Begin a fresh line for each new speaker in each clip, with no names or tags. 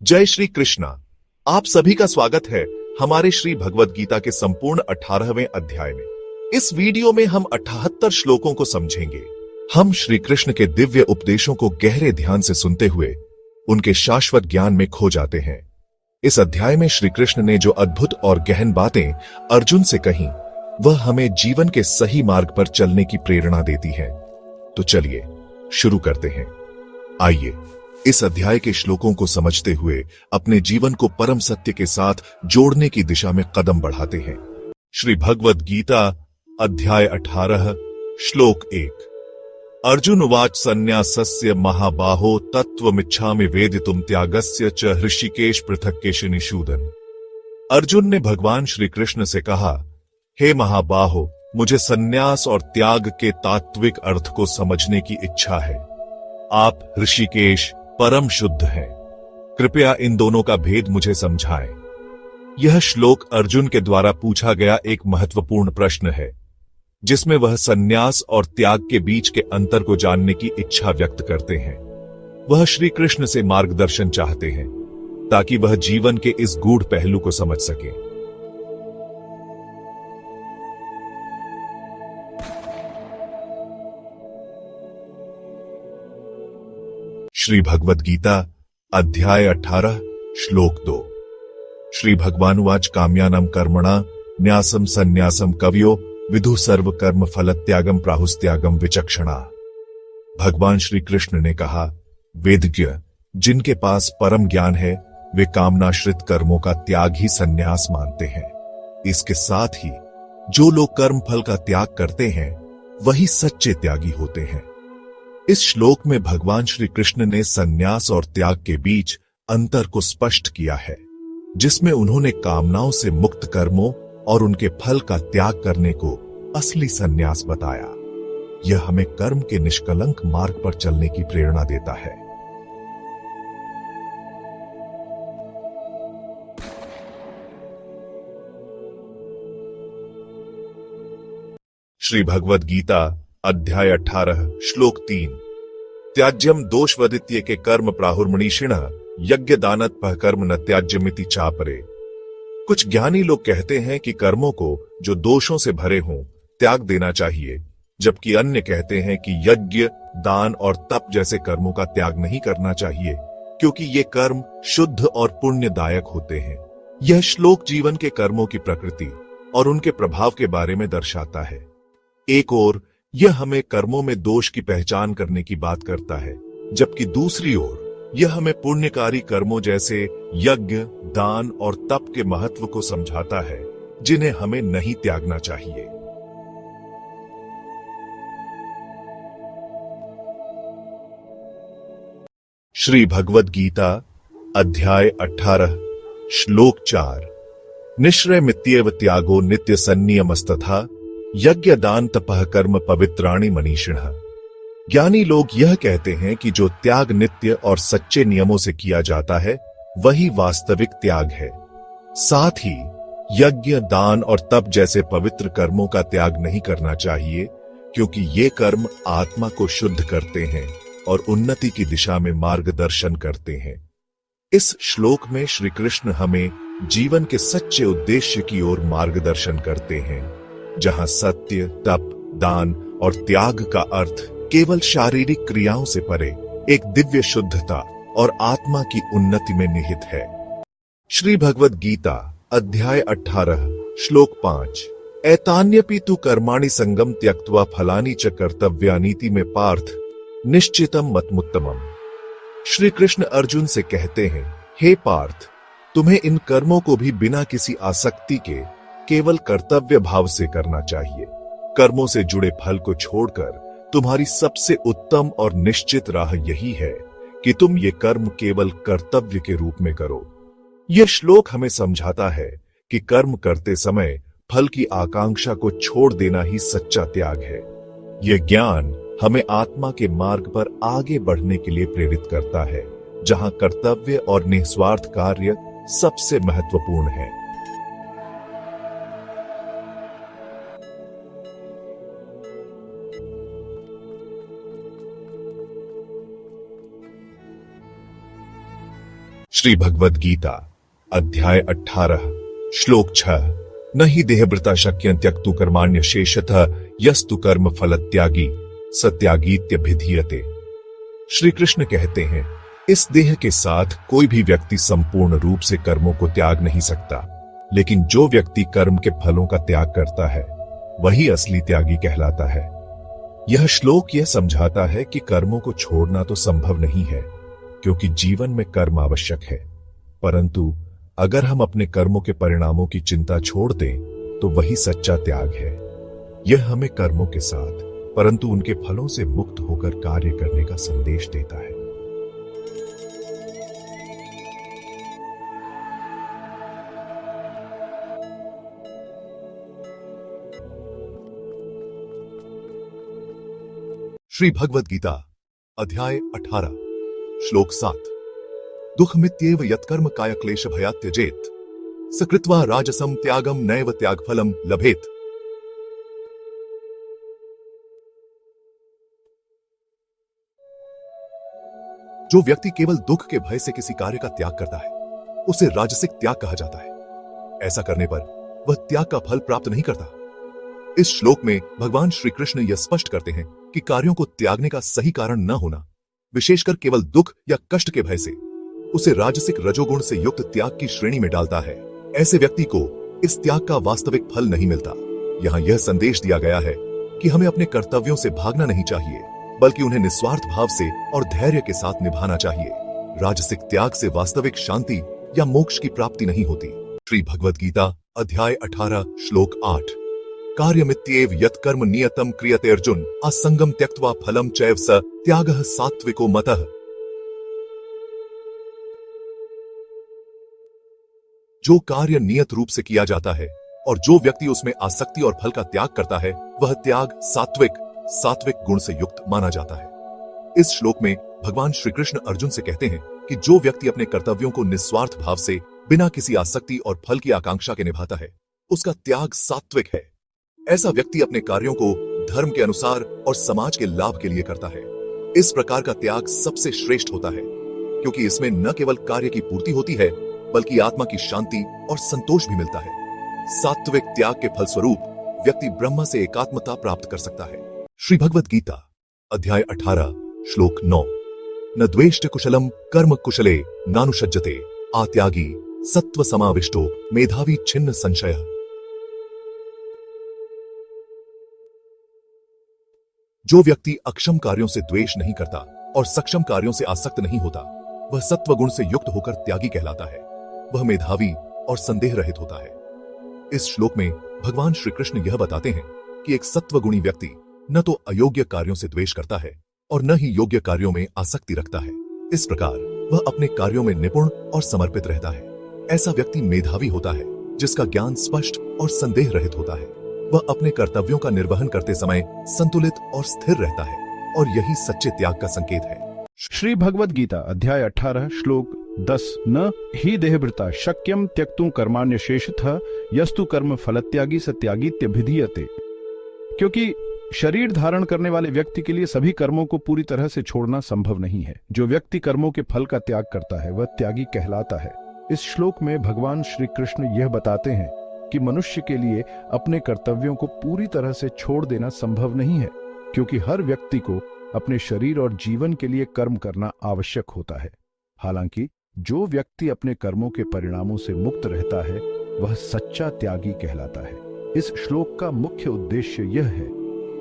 जय श्री कृष्णा। आप सभी का स्वागत है हमारे श्री भगवद गीता के संपूर्ण 18वें अध्याय में। इस वीडियो में हम 78 श्लोकों को समझेंगे। हम श्री कृष्ण के दिव्य उपदेशों को गहरे ध्यान से सुनते हुए उनके शाश्वत ज्ञान में खो जाते हैं। इस अध्याय में श्री कृष्ण ने जो अद्भुत और गहन बातें अर्जुन से कही, वह हमें जीवन के सही मार्ग पर चलने की प्रेरणा देती है। तो चलिए शुरू करते हैं। आइए इस अध्याय के श्लोकों को समझते हुए अपने जीवन को परम सत्य के साथ जोड़ने की दिशा में कदम बढ़ाते हैं। श्री भगवद गीता अध्याय 18 श्लोक 1। अर्जुन उवाच संन्यासस्य महाबाहो तत्त्वमिच्छामि वेदितुम त्यागस्य च हृषिकेश पृथक् केशिनिषूदन। अर्जुन ने भगवान श्री कृष्ण से कहा, हे महाबाहो, मुझे संन्यास और त्याग के तात्विक अर्थ को समझने की इच्छा है। आप ऋषिकेश परम शुद्ध हैं, कृपया इन दोनों का भेद मुझे समझाएं। यह श्लोक अर्जुन के द्वारा पूछा गया एक महत्वपूर्ण प्रश्न है, जिसमें वह संन्यास और त्याग के बीच के अंतर को जानने की इच्छा व्यक्त करते हैं। वह श्री कृष्ण से मार्गदर्शन चाहते हैं ताकि वह जीवन के इस गूढ़ पहलू को समझ सके। श्री भगवद गीता अध्याय 18 श्लोक 2। श्री भगवान उवाच काम्यानां कर्मणा न्यासम संन्यासम कवयो विदु सर्व कर्म फल त्यागम प्राहुस्त्यागम विचक्षणा। भगवान श्री कृष्ण ने कहा, वेदज्ञ जिनके पास परम ज्ञान है वे कामनाश्रित कर्मों का त्याग ही संन्यास मानते हैं। इसके साथ ही जो लोग कर्म फल का त्याग करते हैं वही सच्चे त्यागी होते हैं। इस श्लोक में भगवान श्री कृष्ण ने संन्यास और त्याग के बीच अंतर को स्पष्ट किया है, जिसमें उन्होंने कामनाओं से मुक्त कर्मों और उनके फल का त्याग करने को असली संन्यास बताया। यह हमें कर्म के निष्कलंक मार्ग पर चलने की प्रेरणा देता है। श्री भगवद गीता अध्याय 18 श्लोक 3। त्याज्यम दोषवदित्य के कर्म प्राहुर्मणिषिण यज्ञ दानतपः कर्म न त्याज्यमिति चापरे। कुछ ज्ञानी लोग कहते हैं कि कर्मों को जो दोषों से भरे हों त्याग देना चाहिए, जबकि अन्य कहते हैं कि यज्ञ, दान और तप जैसे कर्मों का त्याग नहीं करना चाहिए, क्योंकि ये कर्म शुद्ध और पुण्यदायक होते हैं। यह श्लोक जीवन के कर्मों की प्रकृति और उनके प्रभाव के बारे में दर्शाता है। एक ओर यह हमें कर्मों में दोष की पहचान करने की बात करता है, जबकि दूसरी ओर यह हमें पुण्यकारी कर्मों जैसे यज्ञ, दान और तप के महत्व को समझाता है, जिन्हें हमें नहीं त्यागना चाहिए। श्री भगवद गीता अध्याय 18 श्लोक 4। निश्रय मित्येव त्यागो नित्य संनियमस्तथा यज्ञ दान तपः कर्म पवित्राणि मनीषिणः। ज्ञानी लोग यह कहते हैं कि जो त्याग नित्य और सच्चे नियमों से किया जाता है वही वास्तविक त्याग है। साथ ही यज्ञ, दान और तप जैसे पवित्र कर्मों का त्याग नहीं करना चाहिए, क्योंकि ये कर्म आत्मा को शुद्ध करते हैं और उन्नति की दिशा में मार्गदर्शन करते हैं। इस श्लोक में श्री कृष्ण हमें जीवन के सच्चे उद्देश्य की ओर मार्गदर्शन करते हैं, जहां सत्य, तप, दान और त्याग का अर्थ केवल शारीरिक क्रियाओं से परे एक दिव्य शुद्धता और आत्मा की उन्नति में निहित है। श्री भगवद गीता अध्याय 18 श्लोक 5। एतान्यपि तु कर्माणि संगम त्यक्त्वा फलानि च कर्तव्यानीति में पार्थ निश्चितम मतमुत्तमम। श्री कृष्ण अर्जुन से कहते हैं, हे पार्थ, तुम्हें इन कर्मों को भी बिना किसी आसक्ति के केवल कर्तव्य भाव से करना चाहिए। कर्मों से जुड़े फल को छोड़कर तुम्हारी सबसे उत्तम और निश्चित राह यही है कि तुम ये कर्म केवल कर्तव्य के रूप में करो। यह श्लोक हमें समझाता है कि कर्म करते समय फल की आकांक्षा को छोड़ देना ही सच्चा त्याग है। यह ज्ञान हमें आत्मा के मार्ग पर आगे बढ़ने के लिए प्रेरित करता है, जहां कर्तव्य और निस्वार्थ कार्य सबसे महत्वपूर्ण है। श्री भगवद गीता अध्याय 18 श्लोक 6 न हि देहभृता शक्य त्यक्तु कर्माण्य शेषतः यस्तु कर्म फल त्यागी सत्यागीत्यभिधीयते। श्री कृष्ण कहते हैं, इस देह के साथ कोई भी व्यक्ति संपूर्ण रूप से कर्मों को त्याग नहीं सकता, लेकिन जो व्यक्ति कर्म के फलों का त्याग करता है वही असली त्यागी कहलाता है। यह श्लोक यह समझाता है कि कर्मों को छोड़ना तो संभव नहीं है, क्योंकि जीवन में कर्म आवश्यक है, परंतु अगर हम अपने कर्मों के परिणामों की चिंता छोड़ दें तो वही सच्चा त्याग है। यह हमें कर्मों के साथ परंतु उनके फलों से मुक्त होकर कार्य करने का संदेश देता है।
श्री भगवद गीता अध्याय 18 श्लोक 7 दुःखमित्येव यत्कर्म काय क्लेश भयात् त्यजेत् सकृत्वा राजसं त्यागम नैव त्यागफलम लभेत। जो व्यक्ति केवल दुख के भय से किसी कार्य का त्याग करता है उसे राजसिक त्याग कहा जाता है। ऐसा करने पर वह त्याग का फल प्राप्त नहीं करता। इस श्लोक में भगवान श्री कृष्ण यह स्पष्ट करते हैं कि कार्यों को त्यागने का सही कारण न होना, विशेषकर केवल दुख या कष्ट के भय से, उसे राजसिक रजोगुण से युक्त त्याग की श्रेणी में डालता है। ऐसे व्यक्ति को इस त्याग का वास्तविक फल नहीं मिलता। यहाँ यह संदेश दिया गया है कि हमें अपने कर्तव्यों से भागना नहीं चाहिए, बल्कि उन्हें निस्वार्थ भाव से और धैर्य के साथ निभाना चाहिए। राजसिक त्याग से वास्तविक शांति या मोक्ष की प्राप्ति नहीं होती। श्री भगवद गीता अध्याय 18 श्लोक 8 कार्यमित्येव यत्कर्म नियतम क्रियते अर्जुन असंगम त्यक्त्वा फलम चैव स त्यागः सात्विको मतः। जो कार्य नियत रूप से किया जाता है और जो व्यक्ति उसमें आसक्ति और फल का त्याग करता है वह त्याग सात्विक गुण से युक्त माना जाता है। इस श्लोक में भगवान श्री कृष्ण अर्जुन से कहते हैं कि जो व्यक्ति अपने कर्तव्यों को निस्वार्थ भाव से बिना किसी आसक्ति और फल की आकांक्षा के निभाता है उसका त्याग सात्विक है। ऐसा व्यक्ति अपने कार्यों को धर्म के अनुसार और समाज के लाभ के लिए करता है। इस प्रकार का त्याग सबसे श्रेष्ठ होता है, क्योंकि इसमें न केवल कार्य की पूर्ति होती है बल्कि आत्मा की शांति और संतोष भी मिलता है। सात्विक त्याग के फलस्वरूप व्यक्ति ब्रह्म से एकात्मता प्राप्त कर सकता है। श्री भगवद गीता अध्याय 18 श्लोक 9 न द्वेष्ट कुशलम कर्म कुशले नानुषज्जते आत्यागी सत्व समाविष्टो मेधावी छिन्न संशय। जो व्यक्ति अक्षम कार्यों से द्वेष नहीं करता और सक्षम कार्यों से आसक्त नहीं होता वह सत्व गुण से युक्त होकर त्यागी कहलाता है। वह मेधावी और संदेह रहित होता है। इस श्लोक में भगवान श्री कृष्ण यह बताते हैं कि एक सत्वगुणी व्यक्ति न तो अयोग्य कार्यों से द्वेष करता है और न ही योग्य कार्यों में आसक्ति रखता है। इस प्रकार वह अपने कार्यों में निपुण और समर्पित रहता है। ऐसा व्यक्ति मेधावी होता है जिसका ज्ञान स्पष्ट और संदेह रहित होता है। वह अपने कर्तव्यों का निर्वहन करते समय संतुलित और स्थिर रहता है और यही सच्चे त्याग का संकेत है।
श्री भगवद गीता अध्याय 18 श्लोक 10 न हि देहभृता शक्यम त्यक्तुं कर्माण्य शेषतः यस्तु कर्म फलत्यागी सत्यागीत्यभिधीयते। क्योंकि शरीर धारण करने वाले व्यक्ति के लिए सभी कर्मों को पूरी तरह से छोड़ना संभव नहीं है। जो व्यक्ति कर्मों के फल का त्याग करता है वह त्यागी कहलाता है। इस श्लोक में भगवान श्री कृष्ण यह बताते हैं कि मनुष्य के लिए अपने कर्तव्यों को पूरी तरह से छोड़ देना संभव नहीं है, क्योंकि हर व्यक्ति को अपने शरीर और जीवन के लिए कर्म करना आवश्यक होता है। हालांकि जो व्यक्ति अपने कर्मों के परिणामों से मुक्त रहता है वह सच्चा त्यागी कहलाता है। इस श्लोक का मुख्य उद्देश्य यह है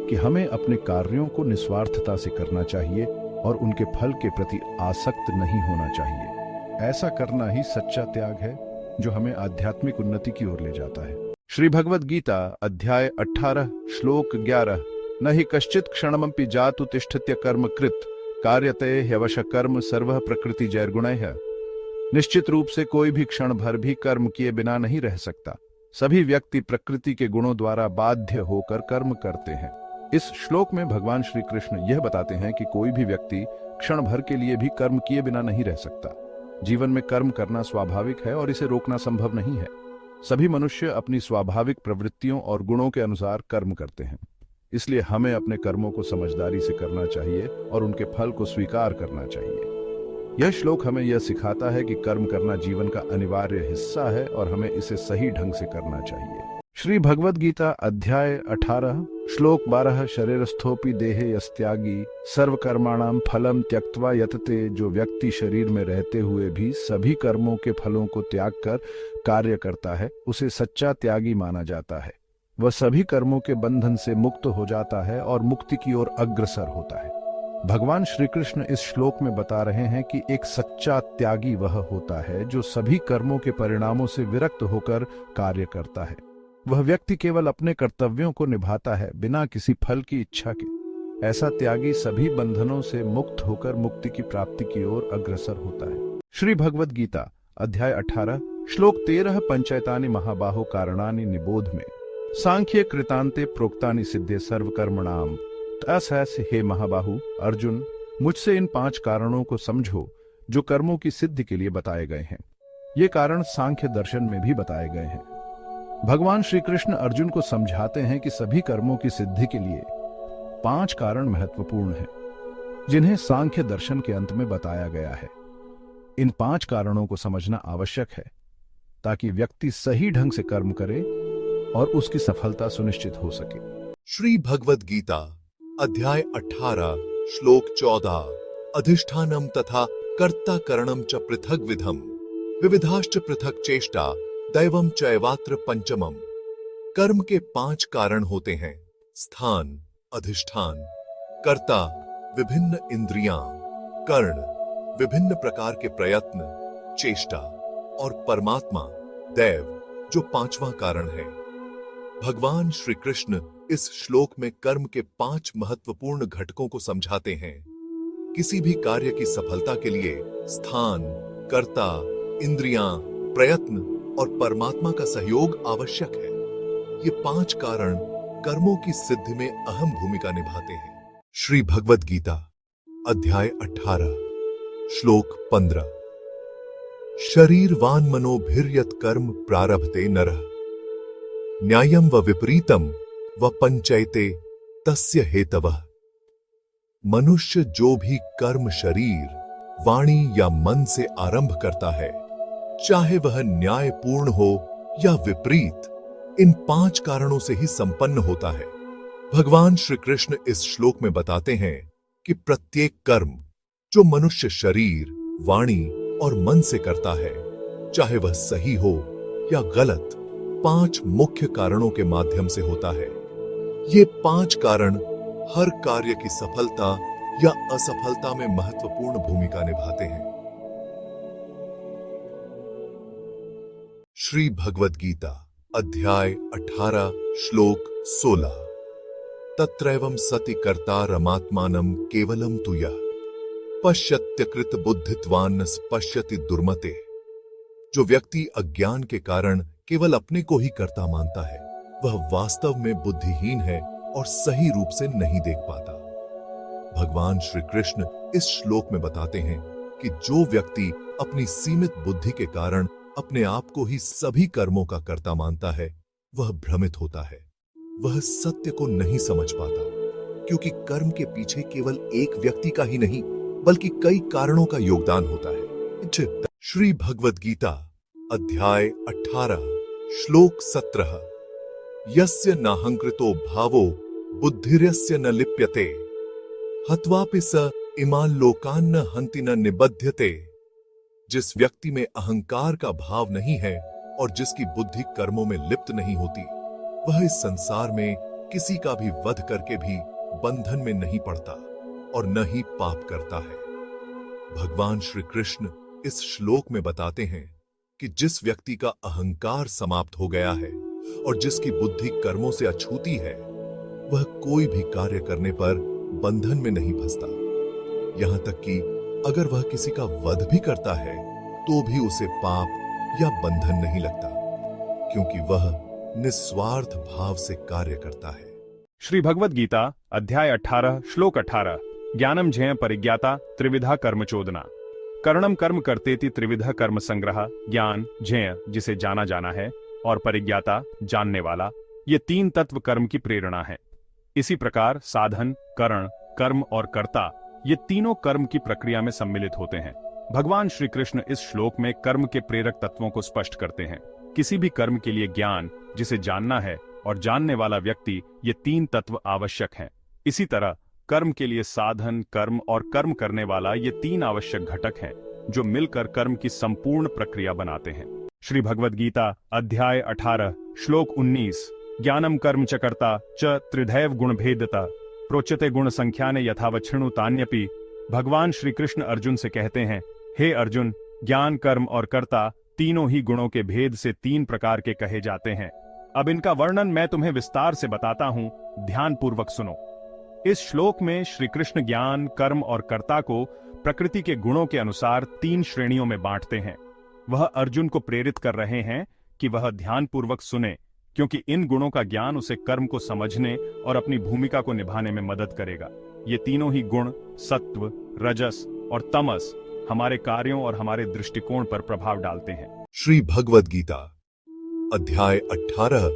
कि हमें अपने कार्यों को निस्वार्थता से करना चाहिए और उनके फल के प्रति आसक्त नहीं होना चाहिए। ऐसा करना ही सच्चा त्याग है जो हमें आध्यात्मिक उन्नति की ओर ले जाता है। श्री भगवद गीता अध्याय 18 श्लोक 11 न हि कश्चित् क्षणमपि जातु तिष्ठत्य कर्म कृत कार्यते ह्यवश कर्म सर्वः प्रकृति जैर्गुणैः। निश्चित रूप से कोई भी क्षण भर भी कर्म किए बिना नहीं रह सकता। सभी व्यक्ति प्रकृति के गुणों द्वारा बाध्य होकर कर्म करते हैं। इस श्लोक में भगवान श्री कृष्ण यह बताते हैं कि कोई भी व्यक्ति क्षण भर के लिए भी कर्म किए बिना नहीं रह सकता। जीवन में कर्म करना स्वाभाविक है और इसे रोकना संभव नहीं है। सभी मनुष्य अपनी स्वाभाविक प्रवृत्तियों और गुणों के अनुसार कर्म करते हैं। इसलिए हमें अपने कर्मों को समझदारी से करना चाहिए और उनके फल को स्वीकार करना चाहिए। यह श्लोक हमें यह सिखाता है कि कर्म करना जीवन का अनिवार्य हिस्सा है और हमें इसे सही ढंग से करना चाहिए। श्री भगवद गीता अध्याय 18 श्लोक 12 शरीरस्थोपि देहे यस्त्यागी सर्व कर्माणाम फलम त्यक्त्वा यतते। जो व्यक्ति शरीर में रहते हुए भी सभी कर्मों के फलों को त्याग कर कार्य करता है उसे सच्चा त्यागी माना जाता है। वह सभी कर्मों के बंधन से मुक्त हो जाता है और मुक्ति की ओर अग्रसर होता है। भगवान श्री कृष्ण इस श्लोक में बता रहे हैं कि एक सच्चा त्यागी वह होता है जो सभी कर्मों के परिणामों से विरक्त होकर कार्य करता है। वह व्यक्ति केवल अपने कर्तव्यों को निभाता है बिना किसी फल की इच्छा के। ऐसा त्यागी सभी बंधनों से मुक्त होकर मुक्ति की प्राप्ति की ओर अग्रसर होता है। श्री भगवद गीता अध्याय 18 श्लोक 13 पंचैतानि महाबाहो कारणानि निबोध में सांख्य कृतांते प्रोक्तानि सिद्धे सर्वकर्मणाम तैस। हे महाबाहु अर्जुन, मुझसे इन 5 कारणों को समझो जो कर्मों की सिद्धि के लिए बताए गए हैं। ये कारण सांख्य दर्शन में भी बताए गए हैं। भगवान श्री कृष्ण अर्जुन को समझाते हैं कि सभी कर्मों की सिद्धि के लिए 5 कारण महत्वपूर्ण हैं, जिन्हें सांख्य दर्शन के अंत में बताया गया है। इन 5 कारणों को समझना आवश्यक है ताकि व्यक्ति सही ढंग से कर्म करे और उसकी सफलता सुनिश्चित हो सके।
श्री भगवद गीता अध्याय 18 श्लोक 14 अधिष्ठानम तथा कर्ता करणम च पृथक विधम विविधाश्च पृथक चेष्टा दैवम चैवात्र पंचमम। कर्म के 5 कारण होते हैं: स्थान, अधिष्ठान, कर्ता, विभिन्न इंद्रियां, कर्ण, विभिन्न प्रकार के प्रयत्न, चेष्टा और परमात्मा दैव जो 5वां कारण है। भगवान श्री कृष्ण इस श्लोक में कर्म के 5 महत्वपूर्ण घटकों को समझाते हैं। किसी भी कार्य की सफलता के लिए स्थान, कर्ता, इंद्रियां, प्रयत्न और परमात्मा का सहयोग आवश्यक है। ये 5 कारण कर्मों की सिद्धि में अहम भूमिका निभाते हैं। श्री भगवद गीता अध्याय 18 श्लोक 15 शरीरवान मनोभिर्यत कर्म प्रारभते नरः न्यायम व विपरीतम व पंचैते तस्य हेतवः। मनुष्य जो भी कर्म शरीर, वाणी या मन से आरंभ करता है, चाहे वह न्यायपूर्ण हो या विपरीत, इन 5 कारणों से ही संपन्न होता है। भगवान श्री कृष्ण इस श्लोक में बताते हैं कि प्रत्येक कर्म जो मनुष्य शरीर, वाणी और मन से करता है, चाहे वह सही हो या गलत, 5 मुख्य कारणों के माध्यम से होता है। ये 5 कारण हर कार्य की सफलता या असफलता में महत्वपूर्ण भूमिका निभाते हैं। श्री भगवद गीता अध्याय 18 श्लोक 16 तत्रैवं सति कर्तारमात्मानं केवलं तु यः पश्यत्यकृत बुद्धित्वान् पश्यति दुर्मते। जो व्यक्ति अज्ञान के कारण केवल अपने को ही कर्ता मानता है, वह वास्तव में बुद्धिहीन है और सही रूप से नहीं देख पाता। भगवान श्री कृष्ण इस श्लोक में बताते हैं कि जो व्यक्ति अपनी सीमित बुद्धि के कारण अपने आप को ही सभी कर्मों का कर्ता मानता है, वह भ्रमित होता है। वह सत्य को नहीं समझ पाता, क्योंकि कर्म के पीछे केवल एक व्यक्ति का ही नहीं बल्कि कई कारणों का योगदान होता है। श्री भगवद गीता अध्याय 18 श्लोक 17 यस्य नाहंकृतो भावो बुद्धिर्यस्य न लिप्यते हत्वापि स इमान् लोकान् न हन्ति न निबध्यते। जिस व्यक्ति में अहंकार का भाव नहीं है और जिसकी बुद्धि कर्मों में लिप्त नहीं होती, वह इस संसार में किसी का भी वध करके भी बंधन में नहीं पड़ता और न ही पाप करता है। भगवान श्री कृष्ण इस श्लोक में बताते हैं कि जिस व्यक्ति का अहंकार समाप्त हो गया है और जिसकी बुद्धि कर्मों से अछूती है, वह कोई भी कार्य करने पर बंधन में नहीं फंसता। यहां तक कि अगर वह किसी का वध भी करता है तो भी उसे पाप या बंधन नहीं लगता, क्योंकि वह निस्वार्थ भाव से कार्य करता है।
श्री भगवद गीता अध्याय 18 श्लोक 18 ज्ञानम झेय परिज्ञाता त्रिविधा कर्मचोदना कर्णम कर्म करतेति त्रिविधा कर्म संग्रह। ज्ञान झेय जिसे जाना जाना है और परिज्ञाता जानने वाला, ये 3 तत्व कर्म की प्रेरणा है। इसी प्रकार साधन, करण, कर्म और कर्ता, ये तीनों कर्म की प्रक्रिया में सम्मिलित होते हैं। भगवान श्री कृष्ण इस श्लोक में कर्म के प्रेरक तत्वों को स्पष्ट करते हैं। किसी भी कर्म के लिए ज्ञान, जिसे जानना है, और जानने वाला व्यक्ति, ये तीन तत्व आवश्यक हैं। इसी तरह कर्म के लिए साधन, कर्म और कर्म करने वाला, ये तीन आवश्यक घटक हैं जो मिलकर कर्म की संपूर्ण प्रक्रिया बनाते हैं। श्री भगवद गीता अध्याय 18 श्लोक 19 ज्ञानम कर्म च कर्ता च त्रिधैव गुण भेदता प्रोच्यते गुण संख्याने यथावच्छृणु तान्यपि। भगवान श्री कृष्ण अर्जुन से कहते हैं, हे अर्जुन, ज्ञान, कर्म और कर्ता तीनों ही गुणों के भेद से तीन प्रकार के कहे जाते हैं। अब इनका वर्णन मैं तुम्हें विस्तार से बताता हूं, ध्यानपूर्वक सुनो। इस श्लोक में श्री कृष्ण ज्ञान, कर्म और कर्ता को प्रकृति के गुणों के अनुसार तीन श्रेणियों में बांटते हैं। वह अर्जुन को प्रेरित कर रहे हैं कि वह ध्यानपूर्वक सुने, क्योंकि इन गुणों का ज्ञान उसे कर्म को समझने और अपनी भूमिका को निभाने में मदद करेगा। ये तीनों ही गुण, सत्व, रजस और तमस, हमारे कार्यों और हमारे दृष्टिकोण पर प्रभाव डालते हैं।
श्री भगवद गीता अध्याय 18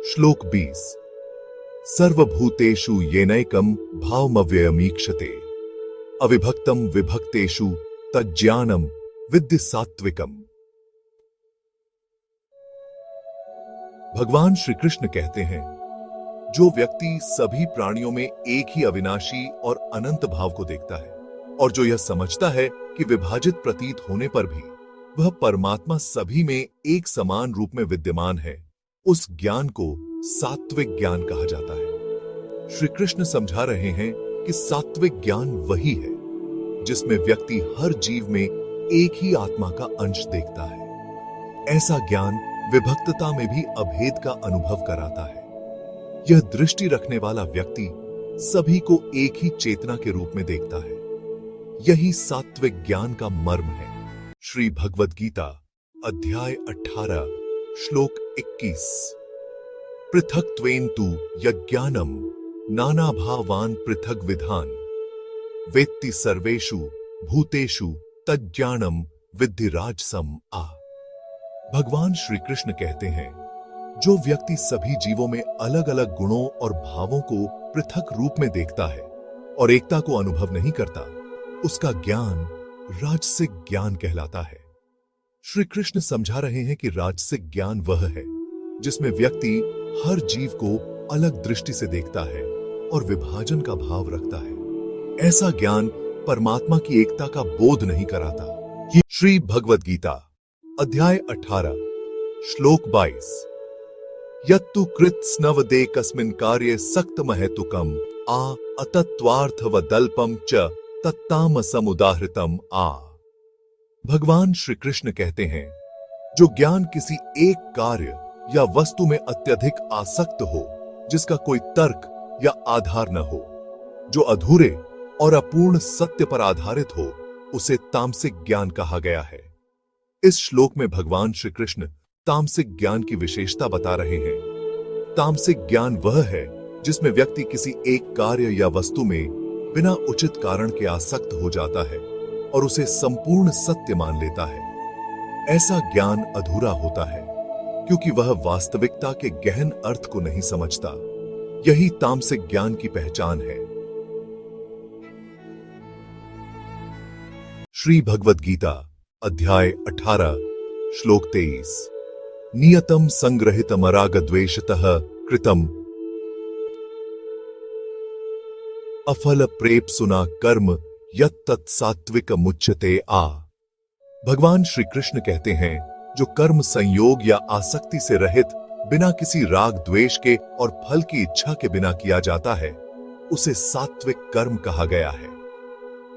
श्लोक 20 सर्वभूतेषु येनैकं भावमव्ययमीक्षते अविभक्तं विभक्तेषु तज्ज्ञानं विद्धि सात्विकम्। भगवान श्री कृष्ण कहते हैं, जो व्यक्ति सभी प्राणियों में एक ही अविनाशी और अनंत भाव को देखता है और जो यह समझता है कि विभाजित प्रतीत होने पर भी वह परमात्मा सभी में एक समान रूप में विद्यमान है, उस ज्ञान को सात्विक ज्ञान कहा जाता है। श्री कृष्ण समझा रहे हैं कि सात्विक ज्ञान वही है जिसमें व्यक्ति हर जीव में एक ही आत्मा का अंश देखता है। ऐसा ज्ञान विभक्तता में भी अभेद का अनुभव कराता है। यह दृष्टि रखने वाला व्यक्ति सभी को एक ही चेतना के रूप में देखता है। यही सात्विक ज्ञान का मर्म है। श्री भगवद गीता अध्याय 18 श्लोक 21 पृथक्त्वेन तु यज्ञानम नाना भावान पृथक विधान वेत्ति सर्वेषु भूतेषु तज्ज्ञानम विद्धि राजसम आ। भगवान श्री कृष्ण कहते हैं, जो व्यक्ति सभी जीवों में अलग अलग गुणों और भावों को पृथक रूप में देखता है और एकता को अनुभव नहीं करता, उसका ज्ञान राजसिक ज्ञान कहलाता है। श्री कृष्ण समझा रहे हैं कि राजसिक ज्ञान वह है जिसमें व्यक्ति हर जीव को अलग दृष्टि से देखता है और विभाजन का भाव रखता है। ऐसा ज्ञान परमात्मा की एकता का बोध नहीं कराता। ये श्री भगवद गीता अध्याय 18 श्लोक 22 यत्तु कृत स्नवदे कस्मिन् कार्ये सक्त महतुकम आ अतत्वार्थवदल्पम च तत्तामसम उदाहृतम आ। भगवान श्री कृष्ण कहते हैं, जो ज्ञान किसी एक कार्य या वस्तु में अत्यधिक आसक्त हो जिसका कोई तर्क या आधार न हो, जो अधूरे और अपूर्ण सत्य पर आधारित हो, उसे तामसिक ज्ञान कहा गया है। इस श्लोक में भगवान श्री कृष्ण तामसिक ज्ञान की विशेषता बता रहे हैं। तामसिक ज्ञान वह है जिसमें व्यक्ति किसी एक कार्य या वस्तु में बिना उचित कारण के आसक्त हो जाता है और उसे संपूर्ण सत्य मान लेता है। ऐसा ज्ञान अधूरा होता है क्योंकि वह वास्तविकता के गहन अर्थ को नहीं समझता। यही तामसिक ज्ञान की पहचान है। श्री भगवद गीता अध्याय 18 श्लोक 23 नियतम संग्रहितमरागद्वेषतः कृतम अफल प्रेप्सुना कर्म यत्तत् सात्विक मुच्यते आ। भगवान श्री कृष्ण कहते हैं, जो कर्म संयोग या आसक्ति से रहित बिना किसी राग द्वेष के और फल की इच्छा के बिना किया जाता है, उसे सात्विक कर्म कहा गया है।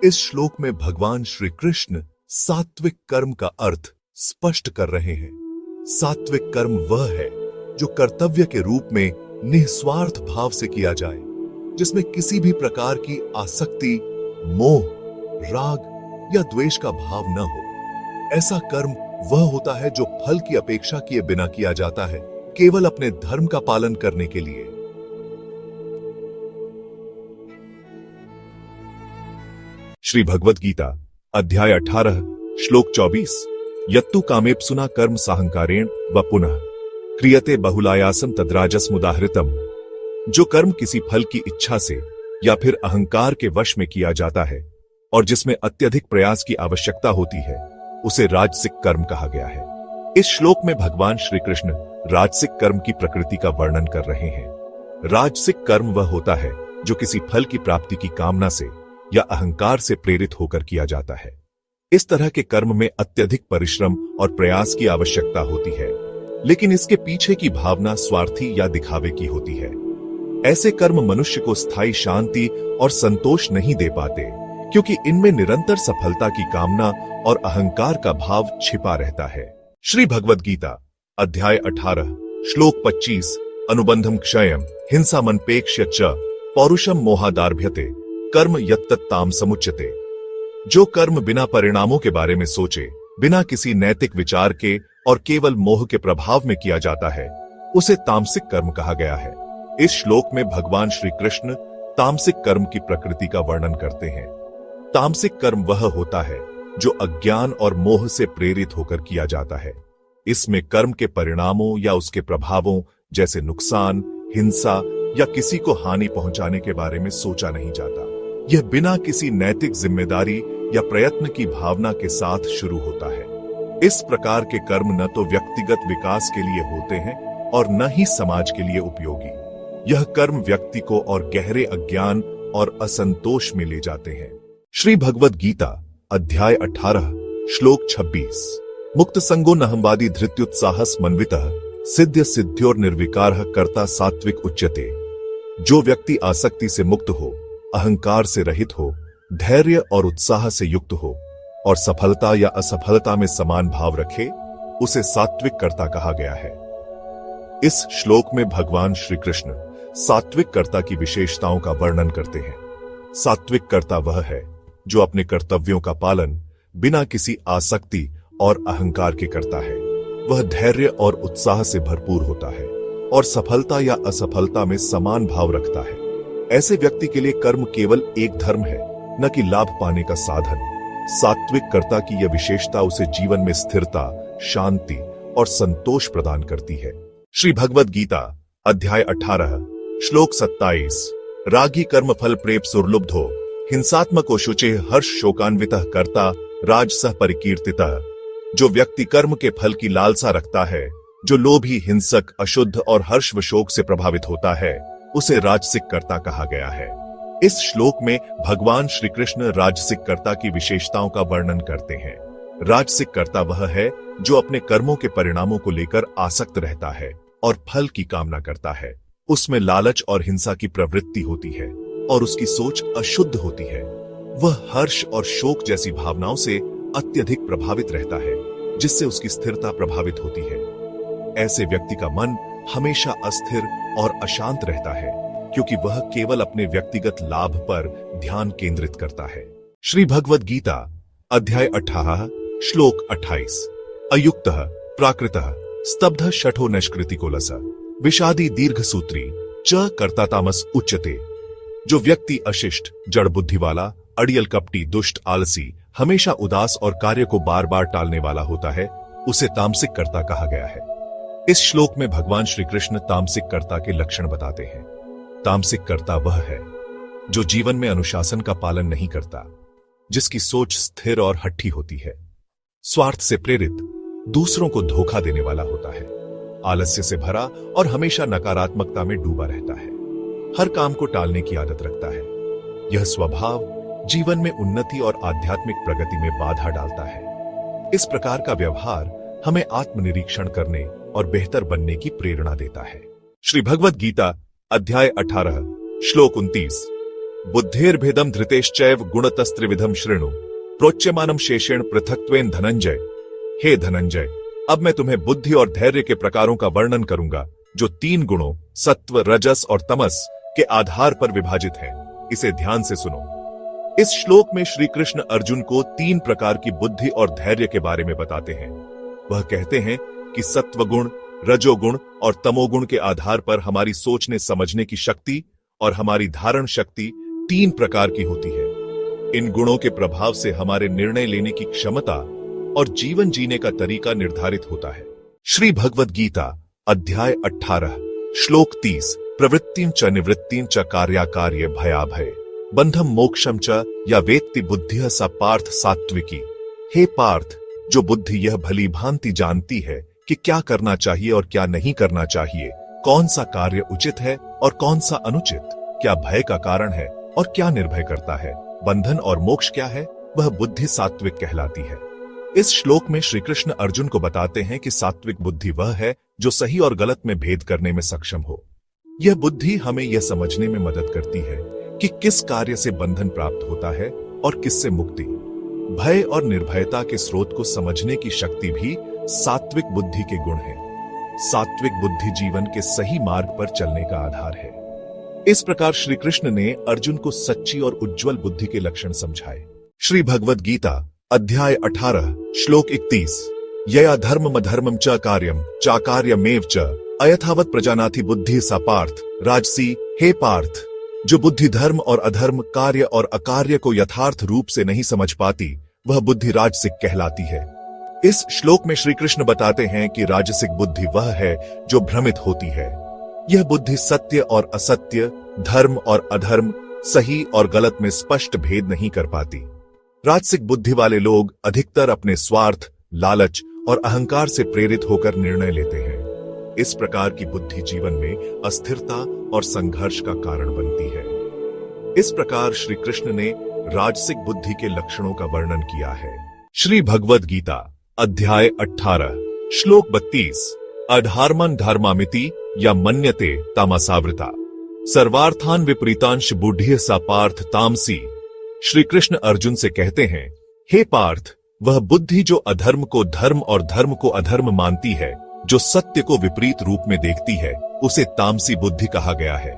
इस श्लोक में भगवान श्री कृष्ण सात्विक कर्म का अर्थ स्पष्ट कर रहे हैं। सात्विक कर्म वह है जो कर्तव्य के रूप में निस्वार्थ भाव से किया जाए, जिसमें किसी भी प्रकार की आसक्ति, मोह, राग या द्वेष का भाव न हो। ऐसा कर्म वह होता है जो फल की अपेक्षा किए बिना किया जाता है, केवल अपने धर्म का पालन करने के लिए।
श्री भगवद गीता अध्याय 18 श्लोक 24 यत्तु कामेप्सुना कर्म साहंकारेण व पुनः क्रियते बहुलायासम तद्राजसमुदाहृतम। जो कर्म किसी फल की इच्छा से या फिर अहंकार के वश में किया जाता है, और जिसमें अत्यधिक प्रयास की आवश्यकता होती है, उसे राजसिक कर्म कहा गया है। इस श्लोक में भगवान श्री कृष्ण राजसिक कर्म की प्रकृति का वर्णन कर रहे हैं। राजसिक कर्म वह होता है जो किसी फल की प्राप्ति की कामना से या अहंकार से प्रेरित होकर किया जाता है। इस तरह के कर्म में अत्यधिक परिश्रम और प्रयास की आवश्यकता होती है, लेकिन इसके पीछे की भावना स्वार्थी या दिखावे की होती है। ऐसे कर्म मनुष्य को स्थायी शांति और संतोष नहीं दे पाते, क्योंकि इनमें निरंतर सफलता की कामना और अहंकार का भाव छिपा रहता है। श्री भगवद गीता अध्याय 18 श्लोक 25 अनुबंधम क्षयम हिंसा मनपेक्ष्य च पौरुषम मोहादार्भ्यते कर्म यत्तत्ताम समुच्यते। जो कर्म बिना परिणामों के बारे में सोचे, बिना किसी नैतिक विचार के और केवल मोह के प्रभाव में किया जाता है, उसे तामसिक कर्म कहा गया है। इस श्लोक में भगवान श्री कृष्ण तामसिक कर्म की प्रकृति का वर्णन करते हैं। तामसिक कर्म वह होता है जो अज्ञान और मोह से प्रेरित होकर किया जाता है। इसमें कर्म के परिणामों या उसके प्रभावों जैसे नुकसान, हिंसा या किसी को हानि पहुंचाने के बारे में सोचा नहीं जाता। यह बिना किसी नैतिक जिम्मेदारी या प्रयत्न की भावना के साथ शुरू होता है। इस प्रकार के कर्म न तो व्यक्तिगत विकास के लिए होते हैं और न ही समाज के लिए उपयोगी। यह कर्म व्यक्ति को और गहरे अज्ञान और असंतोष में ले जाते हैं। श्री भगवद गीता अध्याय 18 श्लोक 26 मुक्त संगो नहंवादी धृत्युत्साहस मन्वितः सिद्ध सिद्ध्योर निर्विकारः कर्ता सात्विक उच्यते। जो व्यक्ति आसक्ति से मुक्त हो, अहंकार से रहित हो, धैर्य और उत्साह से युक्त हो और सफलता या असफलता में समान भाव रखे, उसे सात्विक कर्ता कहा गया है। इस श्लोक में भगवान श्री कृष्ण सात्विक कर्ता की विशेषताओं का वर्णन करते हैं। सात्विक कर्ता वह है जो अपने कर्तव्यों का पालन बिना किसी आसक्ति और अहंकार के करता है। वह धैर्य और उत्साह से भरपूर होता है और सफलता या असफलता में समान भाव रखता है। ऐसे व्यक्ति के लिए कर्म केवल एक धर्म है, न कि लाभ पाने का साधन। सात्विक कर्ता की यह विशेषता उसे जीवन में स्थिरता, शांति और संतोष प्रदान करती है। श्री भगवद गीता अध्याय 18 श्लोक 27 रागी कर्म फल प्रेप सुरलुब्धो हिंसात्मको शुचे हर्ष शोकान्वितः कर्ता राजसः परिकीर्तितः। जो व्यक्ति कर्म के फल की लालसा रखता है, जो लोभी, हिंसक, अशुद्ध और हर्ष व शोक से प्रभावित होता है, उसे राजसिक कर्ता कहा गया है। इस श्लोक में भगवान श्री कृष्ण राजसिक कर्ता की विशेषताओं का वर्णन करते हैं। राजसिक कर्ता वह है जो अपने कर्मों के परिणामों को लेकर आसक्त रहता है और फल की कामना करता है। उसमें लालच और हिंसा की प्रवृत्ति होती है और उसकी सोच अशुद्ध होती है। वह हर्ष और शोक जैसी भावनाओं से अत्यधिक प्रभावित रहता है, जिससे उसकी स्थिरता प्रभावित होती है। ऐसे व्यक्ति का मन हमेशा अस्थिर और अशांत रहता है, क्योंकि वह केवल अपने व्यक्तिगत लाभ पर ध्यान केंद्रित करता है। श्री भगवद गीता अध्याय 18 श्लोक 28 अयुक्तः प्राकृतः स्तब्धः शठो नष्कृतिकोलस विषादी दीर्घ सूत्री च कर्ता तामस उच्यते। जो व्यक्ति अशिष्ट, जड़ बुद्धि वाला, अड़ियल, कपटी, दुष्ट, आलसी, हमेशा उदास और कार्य को बार बार टालने वाला होता है, उसे तामसिक कर्ता कहा गया है। इस श्लोक में भगवान श्री कृष्ण तामसिक कर्ता के लक्षण बताते हैं। तामसिक कर्ता वह है जो जीवन में अनुशासन का पालन नहीं करता, जिसकी सोच स्थिर और हट्ठी होती है, स्वार्थ से प्रेरित, दूसरों को धोखा देने वाला होता है, आलस्य से भरा और हमेशा नकारात्मकता में डूबा रहता है, हर काम को टालने की आदत रखता है। यह स्वभाव जीवन में उन्नति और आध्यात्मिक प्रगति में बाधा डालता है। इस प्रकार का व्यवहार हमें आत्मनिरीक्षण करने और बेहतर बनने की प्रेरणा देता है। श्री भगवद गीता अध्याय 18 श्लोक 29 बुद्धिर्भेदम धृतेश्चैव गुणतस्त्रिविधम शृणु प्रोच्यमानम शेषेण पृथक्त्वेन धनंजय। हे धनंजय, अब मैं तुम्हें बुद्धि और धैर्य के प्रकारों का वर्णन करूंगा, जो 3 गुणों सत्व, रजस और तमस के आधार पर विभाजित हैं। इसे ध्यान से सुनो। इस श्लोक में श्री कृष्ण अर्जुन को 3 प्रकार की बुद्धि और धैर्य के बारे में बताते हैं। वह कहते हैं कि सत्वगुण, रजोगुण और तमोगुण के आधार पर हमारी सोचने समझने की शक्ति और हमारी धारण शक्ति 3 प्रकार की होती है। इन गुणों के प्रभाव से हमारे निर्णय लेने की क्षमता और जीवन जीने का तरीका निर्धारित होता है। श्री भगवद गीता अध्याय 18 श्लोक 30 प्रवृत्तिं च निवृत्तिं च कार्याकार्य भयाभय बंधम मोक्षम च या वेत्ति बुद्धिः सा पार्थ सात्विकी। हे पार्थ, जो बुद्धि यह भली भांति जानती है कि क्या करना चाहिए और क्या नहीं करना चाहिए, कौन सा कार्य उचित है और कौन सा अनुचित, क्या भय का कारण है और क्या निर्भय करता है, बंधन और मोक्ष क्या है, वह बुद्धि सात्विक कहलाती है। इस श्लोक में श्री कृष्ण अर्जुन को बताते हैं कि सात्विक बुद्धि वह है जो सही और गलत में भेद करने में सक्षम हो। यह बुद्धि हमें यह समझने में मदद करती है कि किस कार्य से बंधन प्राप्त होता है और किससे मुक्ति। भय और निर्भयता के स्रोत को समझने की शक्ति भी सात्विक बुद्धि के गुण है। सात्विक बुद्धि जीवन के सही मार्ग पर चलने का आधार है। इस प्रकार श्री कृष्ण ने अर्जुन को सच्ची और उज्जवल बुद्धि के लक्षण समझाए। श्री भगवद गीता अध्याय 18 श्लोक 31। यया धर्मम धर्मम च कार्यम चाकार्यमेव च अयथावत प्रजानाति बुद्धि सा पार्थ राजसी। हे पार्थ, जो बुद्धि धर्म और अधर्म, कार्य और अकार्य को यथार्थ रूप से नहीं समझ पाती, वह बुद्धि राजसिक कहलाती है। इस श्लोक में श्री कृष्ण बताते हैं कि राजसिक बुद्धि वह है जो भ्रमित होती है। यह बुद्धि सत्य और असत्य, धर्म और अधर्म, सही और गलत में स्पष्ट भेद नहीं कर पाती। राजसिक बुद्धि वाले लोग अधिकतर अपने स्वार्थ, लालच और अहंकार से प्रेरित होकर निर्णय लेते हैं। इस प्रकार की बुद्धि जीवन में अस्थिरता और संघर्ष का कारण बनती है। इस प्रकार श्री कृष्ण ने राजसिक बुद्धि के लक्षणों का वर्णन किया है। श्री भगवद गीता अध्याय 18 श्लोक 32। अधर्मं धर्मामिति या मन्यते तामसावृता सर्वार्थान विपरीतांश बुद्धिः सा पार्थ तामसी। श्री कृष्ण अर्जुन से कहते हैं, हे पार्थ, वह बुद्धि जो अधर्म को धर्म और धर्म को अधर्म मानती है, जो सत्य को विपरीत रूप में देखती है, उसे तामसी बुद्धि कहा गया है।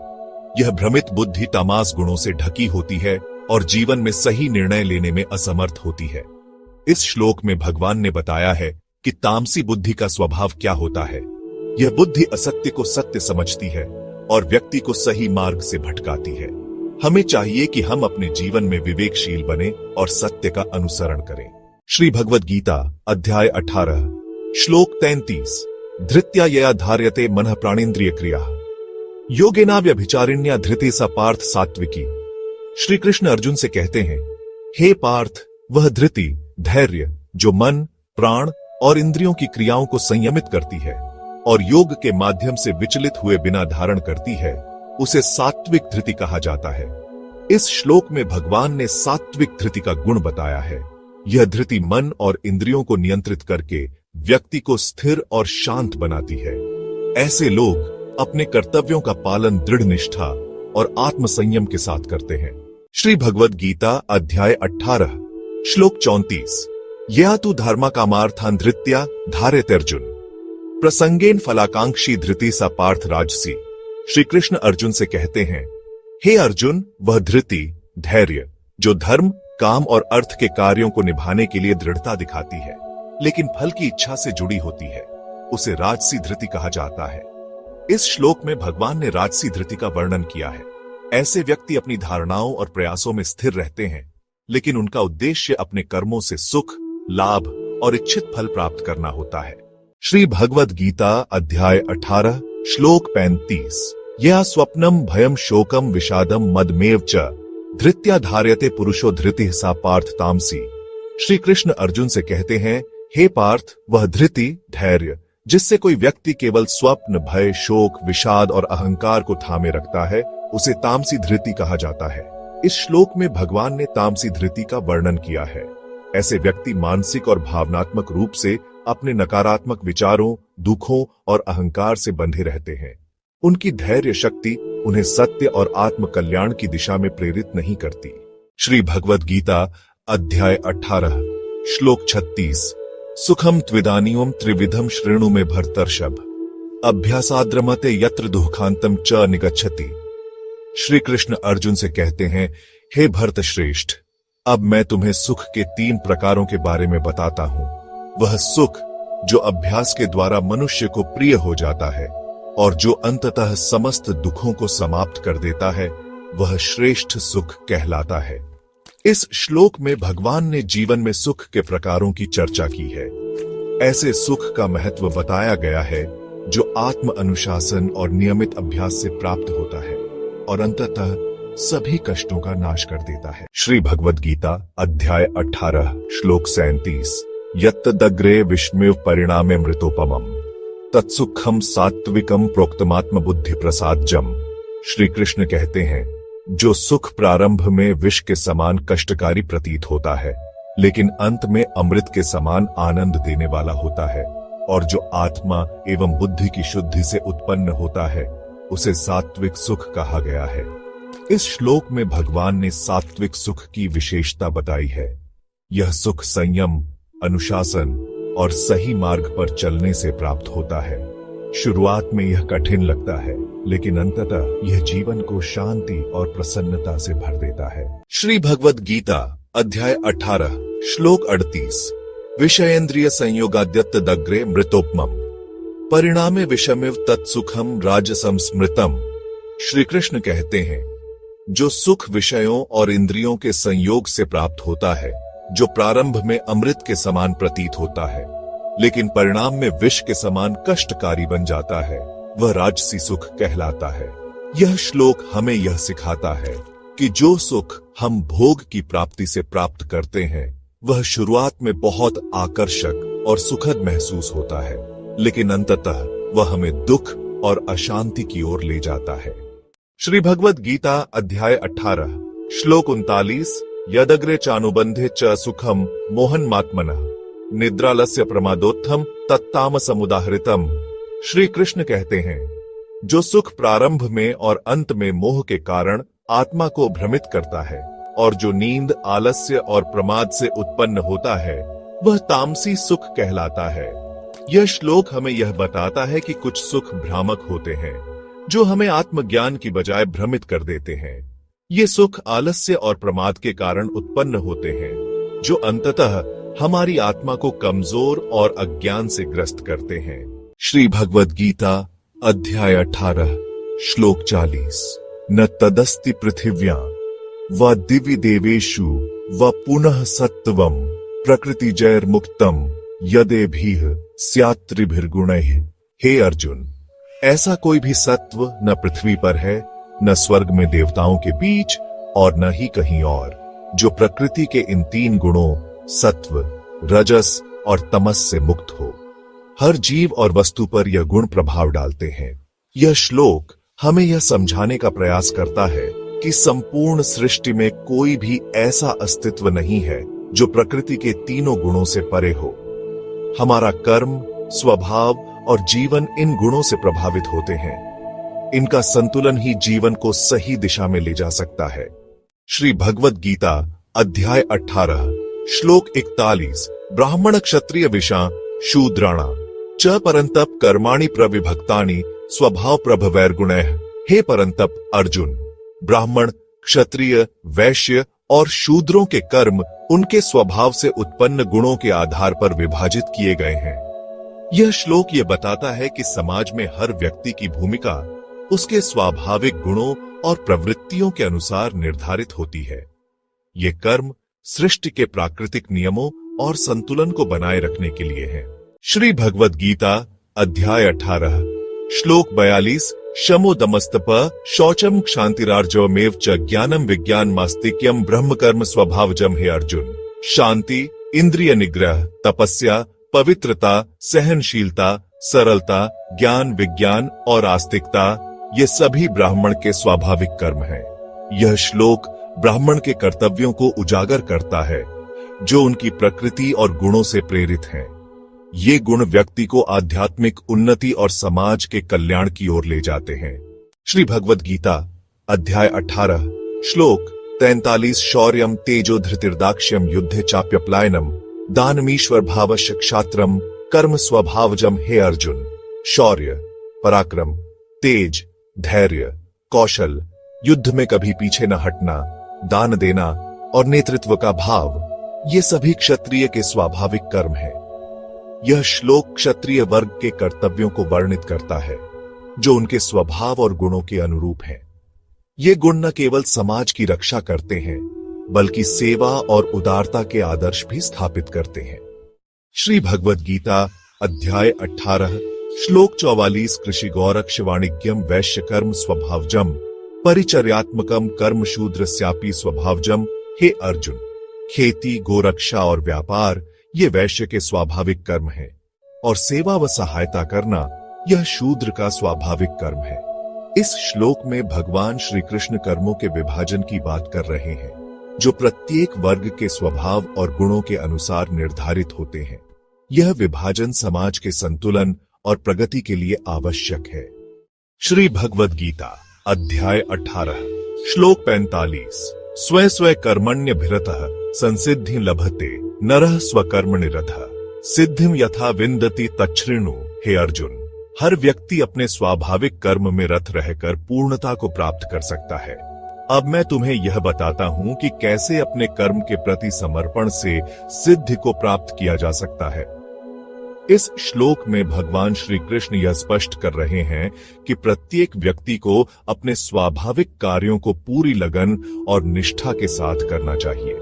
यह भ्रमित बुद्धि तामस गुणों से ढकी होती है और जीवन में सही निर्णय लेने में असमर्थ होती है। इस श्लोक में भगवान ने बताया है कि तामसी बुद्धि का स्वभाव क्या होता है। यह बुद्धि असत्य को सत्य समझती है और व्यक्ति को सही मार्ग से भटकाती है। हमें चाहिए कि हम अपने जीवन में विवेकशील बने और सत्य का अनुसरण करें। श्री भगवद गीता अध्याय 18 श्लोक 33। धृत्या यया धार्यते मनः प्राणेन्द्रिय क्रिया योगेना व्यभिचारिण्या धृति सा पार्थ सात्विकी। श्री कृष्ण अर्जुन से कहते हैं, हे पार्थ, वह धृति, धैर्य जो मन, प्राण और इंद्रियों की क्रियाओं को संयमित करती है और योग के माध्यम से विचलित हुए बिना धारण करती है, उसे सात्विक धृति कहा जाता है। इस श्लोक में भगवान ने सात्विक धृति का गुण बताया है। यह धृति मन और इंद्रियों को नियंत्रित करके व्यक्ति को स्थिर और शांत बनाती है। ऐसे लोग अपने कर्तव्यों का पालन दृढ़ निष्ठा और आत्मसंयम के साथ करते हैं। श्री भगवद गीता अध्याय 18 श्लोक 34। यया तु धर्मा कामार्थान धृत्या धारयते अर्जुन प्रसंगेन फलाकांक्षी धृति सा पार्थ राजसी। श्री कृष्ण अर्जुन से कहते हैं, हे अर्जुन, वह धृति, धैर्य जो धर्म, काम और अर्थ के कार्यों को निभाने के लिए दृढ़ता दिखाती है, लेकिन फल की इच्छा से जुड़ी होती है, उसे राजसी धृति कहा जाता है। इस श्लोक में भगवान ने राजसी धृति का वर्णन किया है। ऐसे व्यक्ति अपनी धारणाओं और प्रयासों में स्थिर रहते हैं, लेकिन उनका उद्देश्य अपने कर्मों से सुख, लाभ और इच्छित फल प्राप्त करना होता है। श्री भगवद गीता अध्याय 18 श्लोक 35। यह स्वप्नम भयम शोकम विषादम मदमेव च धृत्या धार्यते पुरुषो धृति सा पार्थ तामसी। श्री कृष्ण अर्जुन से कहते हैं, हे पार्थ, वह धृति, धैर्य जिससे कोई व्यक्ति केवल स्वप्न, भय, शोक, विषाद और अहंकार को थामे रखता है, उसे तामसी धृति कहा जाता है। इस श्लोक में भगवान ने तामसी धृति का वर्णन किया है। ऐसे व्यक्ति मानसिक और भावनात्मक रूप से अपने नकारात्मक विचारों, दुखों और अहंकार से बंधे रहते हैं। उनकी धैर्य शक्ति उन्हें सत्य और आत्म कल्याण की दिशा में प्रेरित नहीं करती। श्री भगवद गीता अध्याय 18 श्लोक 36। सुखम त्विदानीयम त्रिविधम श्रेणु में भरतर्षभ अभ्यासाद्रमते यत्र दुःखांतम च निगच्छति। श्री कृष्ण अर्जुन से कहते हैं, हे भरत श्रेष्ठ, अब मैं तुम्हें सुख के 3 प्रकारों के बारे में बताता हूं। वह सुख जो अभ्यास के द्वारा मनुष्य को प्रिय हो जाता है और जो अंततः समस्त दुखों को समाप्त कर देता है, वह श्रेष्ठ सुख कहलाता है। इस श्लोक में भगवान ने जीवन में सुख के प्रकारों की चर्चा की है। ऐसे सुख का महत्व बताया गया है जो आत्म अनुशासन और नियमित अभ्यास से प्राप्त होता है और अंततः सभी कष्टों का नाश कर देता है। श्री भगवद गीता अध्याय 18 श्लोक 37 यत्तदग्रे विष्णु परिणामे मृतोपमम् तत्सुखम सात्विकम प्रोक्तमात्म बुद्धि प्रसादजम। श्री कृष्ण कहते हैं, जो सुख प्रारंभ में विष के समान कष्टकारी प्रतीत होता है, लेकिन अंत में अमृत के समान आनंद देने वाला होता है, और जो आत्मा एवं बुद्धि की शुद्धि से उत्पन्न होता है, उसे सात्विक सुख कहा गया है। इस श्लोक में भगवान ने सात्विक सुख की विशेषता बताई है। यह सुख संयम, अनुशासन और सही मार्ग पर चलने से प्राप्त होता है। शुरुआत में यह कठिन लगता है, लेकिन अंततः यह जीवन को शांति और प्रसन्नता से भर देता है। श्री भगवद गीता अध्याय 18 श्लोक 38 विषयेंद्रिय संयोगाद्यत्तदग्रे मृतोपमम् परिणामे विषमिव तत्सुखम राजसम स्मृतम। श्री कृष्ण कहते हैं, जो सुख विषयों और इंद्रियों के संयोग से प्राप्त होता है, जो प्रारंभ में अमृत के समान प्रतीत होता है, लेकिन परिणाम में विष के समान कष्टकारी बन जाता है, वह राजसी सुख कहलाता है। यह श्लोक हमें यह सिखाता है कि जो सुख हम भोग की प्राप्ति से प्राप्त करते हैं, वह शुरुआत में बहुत आकर्षक और सुखद महसूस होता है, लेकिन अंततः वह हमें दुख और अशांति की ओर ले जाता है। श्री भगवद गीता अध्याय 18 श्लोक 39 यदग्रे चानुबंधे च सुखम मोहनमात्मनः निद्रालस्य प्रमादोत्थम तत्तामसमुदाहृतम। श्री कृष्ण कहते हैं, जो सुख प्रारंभ में और अंत में मोह के कारण आत्मा को भ्रमित करता है, और जो नींद, आलस्य और प्रमाद से उत्पन्न होता है, वह तामसी सुख कहलाता है। यह श्लोक हमें यह बताता है कि कुछ सुख भ्रामक होते हैं, जो हमें आत्मज्ञान की बजाय भ्रमित कर देते हैं। ये सुख आलस्य और प्रमाद के कारण उत्पन्न होते हैं, जो अंततः हमारी आत्मा को कमजोर और अज्ञान से ग्रस्त करते हैं। श्री भगवद गीता अध्याय 18 श्लोक 40 न तदस्ति पृथिव्या व दिवि देवेषु व पुनः सत्वम प्रकृति जैर्मुक्तम यदेभिः स्यात्रिभिर्गुणैः। हे अर्जुन, ऐसा कोई भी सत्व न पृथ्वी पर है, न स्वर्ग में देवताओं के बीच, और न ही कहीं और, जो प्रकृति के इन 3 गुणों सत्व, रजस और तमस से मुक्त हो। हर जीव और वस्तु पर यह गुण प्रभाव डालते हैं। यह श्लोक हमें यह समझाने का प्रयास करता है कि संपूर्ण सृष्टि में कोई भी ऐसा अस्तित्व नहीं है जो प्रकृति के तीनों गुणों से परे हो। हमारा कर्म, स्वभाव और जीवन इन गुणों से प्रभावित होते हैं। इनका संतुलन ही जीवन को सही दिशा में ले जा सकता है। श्री भगवद गीता अध्याय 18 श्लोक 41 ब्राह्मण क्षत्रिय विषा शूद्राणा च परंतप कर्माणि प्रविभक्तानि स्वभाव प्रभवैर्गुणैः। हे परंतप अर्जुन, ब्राह्मण, क्षत्रिय, वैश्य और शूद्रों के कर्म उनके स्वभाव से उत्पन्न गुणों के आधार पर विभाजित किए गए हैं। यह श्लोक यह बताता है कि समाज में हर व्यक्ति की भूमिका उसके स्वाभाविक गुणों और प्रवृत्तियों के अनुसार निर्धारित होती है। ये कर्म सृष्टि के प्राकृतिक नियमों और संतुलन को बनाए रखने के लिए है। श्री भगवद गीता अध्याय 18 श्लोक 42 शमो दमस्तप शौचम क्षांतिरार्जवमेव च ज्ञानम विज्ञान मास्तिक्यम ब्रह्म कर्म स्वभावजम। हे अर्जुन, शांति, इंद्रिय निग्रह, तपस्या, पवित्रता, सहनशीलता, सरलता, ज्ञान, विज्ञान और आस्तिकता, ये सभी ब्राह्मण के स्वाभाविक कर्म हैं। यह श्लोक ब्राह्मण के कर्तव्यों को उजागर करता है, जो उनकी प्रकृति और गुणों से प्रेरित हैं। ये गुण व्यक्ति को आध्यात्मिक उन्नति और समाज के कल्याण की ओर ले जाते हैं। श्री भगवद गीता अध्याय 18 श्लोक 43 शौर्यम तेजो धृतिर्दाक्ष्यम युद्धे चाप्यप्लायनम दानमीश्वर भावश्य क्षात्रम कर्म स्वभावजम। हे अर्जुन, शौर्य, पराक्रम, तेज, धैर्य, कौशल, युद्ध में कभी पीछे न हटना, दान देना और नेतृत्व का भाव, ये सभी क्षत्रिय के स्वाभाविक कर्म हैं। यह श्लोक क्षत्रिय वर्ग के कर्तव्यों को वर्णित करता है, जो उनके स्वभाव और गुणों के अनुरूप हैं। ये गुण न केवल समाज की रक्षा करते हैं, बल्कि सेवा और उदारता के आदर्श भी स्थापित करते हैं। श्री भगवद गीता अध्याय 18 श्लोक 44 कृषि गौरक्ष वाणिज्यम वैश्य कर्म स्वभावजम परिचर्यात्मकम कर्म शूद्रस्यापि स्वभावजम। हे अर्जुन, खेती, गोरक्षा और व्यापार ये वैश्य के स्वाभाविक कर्म हैं, और सेवा व सहायता करना यह शूद्र का स्वाभाविक कर्म है। इस श्लोक में भगवान श्री कृष्ण कर्मों के विभाजन की बात कर रहे हैं, जो प्रत्येक वर्ग के स्वभाव और गुणों के अनुसार निर्धारित होते हैं। यह विभाजन समाज के संतुलन और प्रगति के लिए आवश्यक है। श्री भगवद गीता अध्याय 18 श्लोक 45। स्व स्व कर्मण्यभिरतः संसिद्धि लभते नरः स्वकर्मनिरतः सिद्धिम यथा विन्दति तच्छृणु। हे अर्जुन, हर व्यक्ति अपने स्वाभाविक कर्म में रत रहकर पूर्णता को प्राप्त कर सकता है। अब मैं तुम्हें यह बताता हूं कि कैसे अपने कर्म के प्रति समर्पण से सिद्धि को प्राप्त किया जा सकता है। इस श्लोक में भगवान श्री कृष्ण यह स्पष्ट कर रहे हैं कि प्रत्येक व्यक्ति को अपने स्वाभाविक कार्यों को पूरी लगन और निष्ठा के साथ करना चाहिए।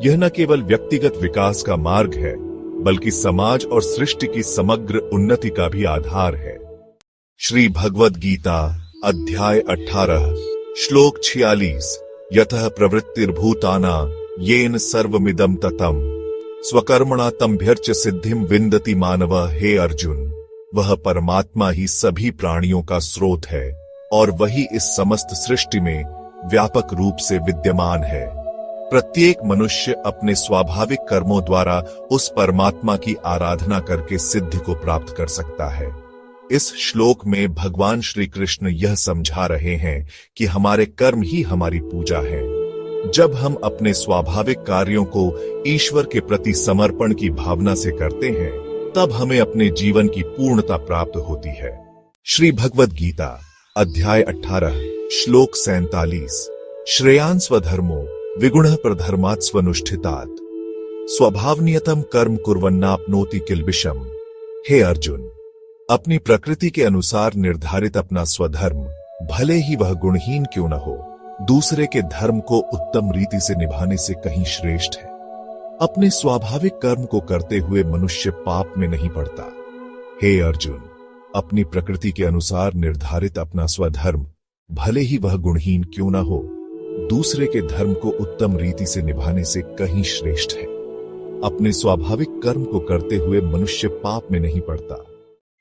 यह न केवल व्यक्तिगत विकास का मार्ग है, बल्कि समाज और सृष्टि की समग्र उन्नति का भी आधार है। श्री भगवद गीता अध्याय 18 श्लोक 46। यतः प्रवृत्तिर्भूताना येन सर्वमिदं ततम् स्वकर्मणा तम्भ्यर्च सिद्धिम विन्दति मानव। हे अर्जुन, वह परमात्मा ही सभी प्राणियों का स्रोत है और वही इस समस्त सृष्टि में व्यापक रूप से विद्यमान है। प्रत्येक मनुष्य अपने स्वाभाविक कर्मों द्वारा उस परमात्मा की आराधना करके सिद्धि को प्राप्त कर सकता है। इस श्लोक में भगवान श्री कृष्ण यह समझा रहे हैं कि हमारे कर्म ही हमारी पूजा है। जब हम अपने स्वाभाविक कार्यों को ईश्वर के प्रति समर्पण की भावना से करते हैं, तब हमें अपने जीवन की पूर्णता प्राप्त होती है। श्री भगवद गीता अध्याय 18 श्लोक 47। श्रेयान् स्वधर्मो विगुणः प्रधर्मात् स्वनुष्ठितात् स्वभावनियतम कर्म कुर्वन्नाप्नोति किल्बिषम्। हे अर्जुन, अपनी प्रकृति के अनुसार निर्धारित अपना स्वधर्म, भले ही वह गुणहीन क्यों न हो, दूसरे के धर्म को उत्तम रीति से निभाने से कहीं श्रेष्ठ है। अपने स्वाभाविक कर्म को करते हुए मनुष्य पाप में नहीं पड़ता। हे अर्जुन, अपनी प्रकृति के अनुसार निर्धारित अपना स्वधर्म, भले ही वह गुणहीन क्यों न हो, दूसरे के धर्म को उत्तम रीति से निभाने से कहीं श्रेष्ठ है। अपने स्वाभाविक कर्म को करते हुए मनुष्य पाप में नहीं पड़ता।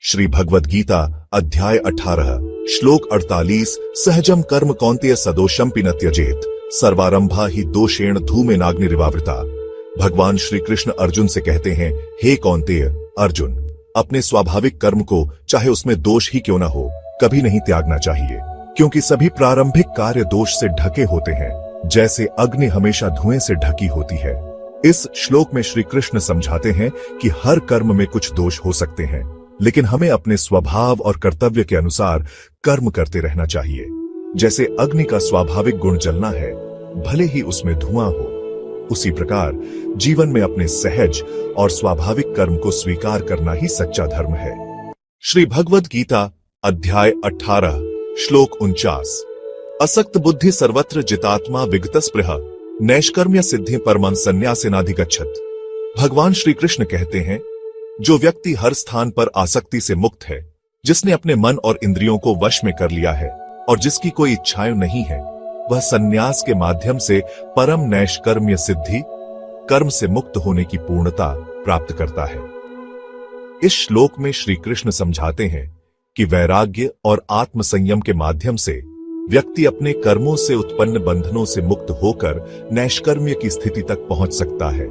श्री भगवद गीता अध्याय 18 श्लोक 48। सहजम कर्म कौन्तेय सदोषम न त्यजेत सर्वारंभा ही दोषेण धूमेनाग्निरिवावृता। भगवान श्री कृष्ण अर्जुन से कहते हैं, हे कौन्तेय, अर्जुन, अपने स्वाभाविक कर्म को चाहे उसमें दोष ही क्यों न हो, कभी नहीं त्यागना चाहिए, क्योंकि सभी प्रारंभिक कार्य दोष से ढके होते हैं, जैसे अग्नि हमेशा धुएं से ढकी होती है। इस श्लोक में श्री कृष्ण समझाते हैं कि हर कर्म में कुछ दोष हो सकते हैं, लेकिन हमें अपने स्वभाव और कर्तव्य के अनुसार कर्म करते रहना चाहिए। जैसे अग्नि का स्वाभाविक गुण जलना है, भले ही उसमें धुआं हो, उसी प्रकार जीवन में अपने सहज और स्वाभाविक कर्म को स्वीकार करना ही सच्चा धर्म है। श्री भगवद गीता अध्याय 18 श्लोक 49। असक्त बुद्धि सर्वत्र जितात्मा विगतस्पृह नैष्कर्म्य सिद्धि परमं संन्यासेनाधिगच्छत्। भगवान श्री कृष्ण कहते हैं, जो व्यक्ति हर स्थान पर आसक्ति से मुक्त है, जिसने अपने मन और इंद्रियों को वश में कर लिया है और जिसकी कोई इच्छाएं नहीं है, वह संन्यास के माध्यम से परम नैष्कर्म्य सिद्धि, कर्म से मुक्त होने की पूर्णता प्राप्त करता है। इस श्लोक में श्री कृष्ण समझाते हैं कि वैराग्य और आत्म संयम के माध्यम से व्यक्ति अपने कर्मों से उत्पन्न बंधनों से मुक्त होकर नैष्कर्म्य की स्थिति तक पहुंच सकता है।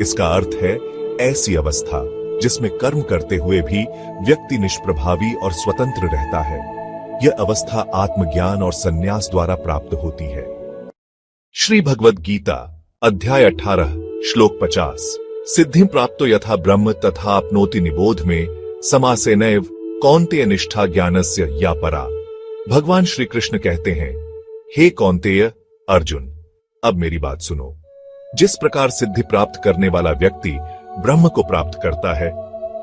इसका अर्थ है ऐसी अवस्था जिसमें कर्म करते हुए भी व्यक्ति निष्प्रभावी और स्वतंत्र रहता है। यह अवस्था आत्मज्ञान और संन्यास द्वारा प्राप्त होती है। श्री भगवद गीता अध्याय 18 श्लोक 50। सिद्धि प्राप्तो यथा ब्रह्म तथा आपनोति निबोध में समासेनैव कौन्तेय निष्ठा ज्ञानस्य या परा। भगवान श्री कृष्ण कहते हैं, हे कौन्तेय, अर्जुन, अब मेरी बात सुनो। जिस प्रकार सिद्धि प्राप्त करने वाला व्यक्ति ब्रह्म को प्राप्त करता है,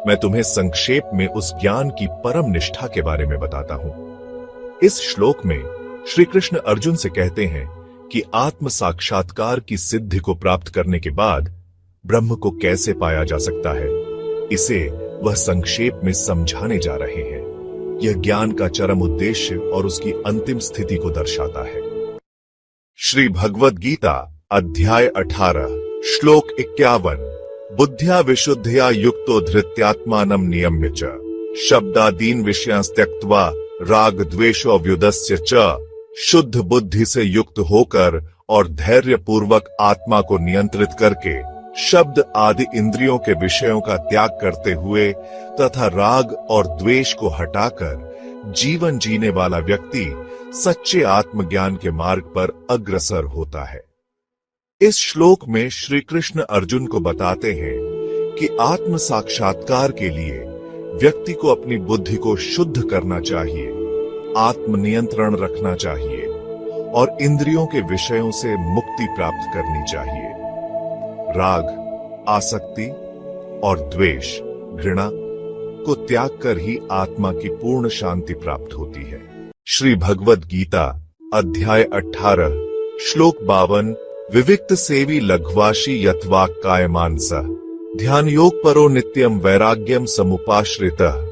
मैं तुम्हें संक्षेप में उस ज्ञान की परम निष्ठा के बारे में बताता हूं। इस श्लोक में श्री कृष्ण अर्जुन से कहते हैं कि आत्म साक्षात्कार की सिद्धि को प्राप्त करने के बाद ब्रह्म को कैसे पाया जा सकता है, इसे वह संक्षेप में समझाने जा रहे हैं। यह ज्ञान का चरम उद्देश्य और उसकी अंतिम स्थिति को दर्शाता है। श्री भगवद गीता अध्याय 18 श्लोक 51 बुद्ध्या विशुद्धया युक्तो धृत्यात्मानं नियम्य च शब्दादीन विषयांस त्यक्त्वा राग द्वेषो व्युदस्य च शुद्ध बुद्धि से युक्त होकर और धैर्य पूर्वक आत्मा को नियंत्रित करके शब्द आदि इंद्रियों के विषयों का त्याग करते हुए तथा राग और द्वेष को हटाकर जीवन जीने वाला व्यक्ति सच्चे आत्मज्ञान के मार्ग पर अग्रसर होता है। इस श्लोक में श्री कृष्ण अर्जुन को बताते हैं कि आत्म साक्षात्कार के लिए व्यक्ति को अपनी बुद्धि को शुद्ध करना चाहिए, आत्म नियंत्रण रखना चाहिए और इंद्रियों के विषयों से मुक्ति प्राप्त करनी चाहिए। राग, आसक्ति और द्वेष, घृणा को त्याग कर ही आत्मा की पूर्ण शांति प्राप्त होती है। श्री भगवद गीता अध्याय 18 श्लोक 52 विविक्त सेवी लघ्वाशी यथवाक कायमानस ध्यान योग परो नित्यम वैराग्यम समुपाश्रितः।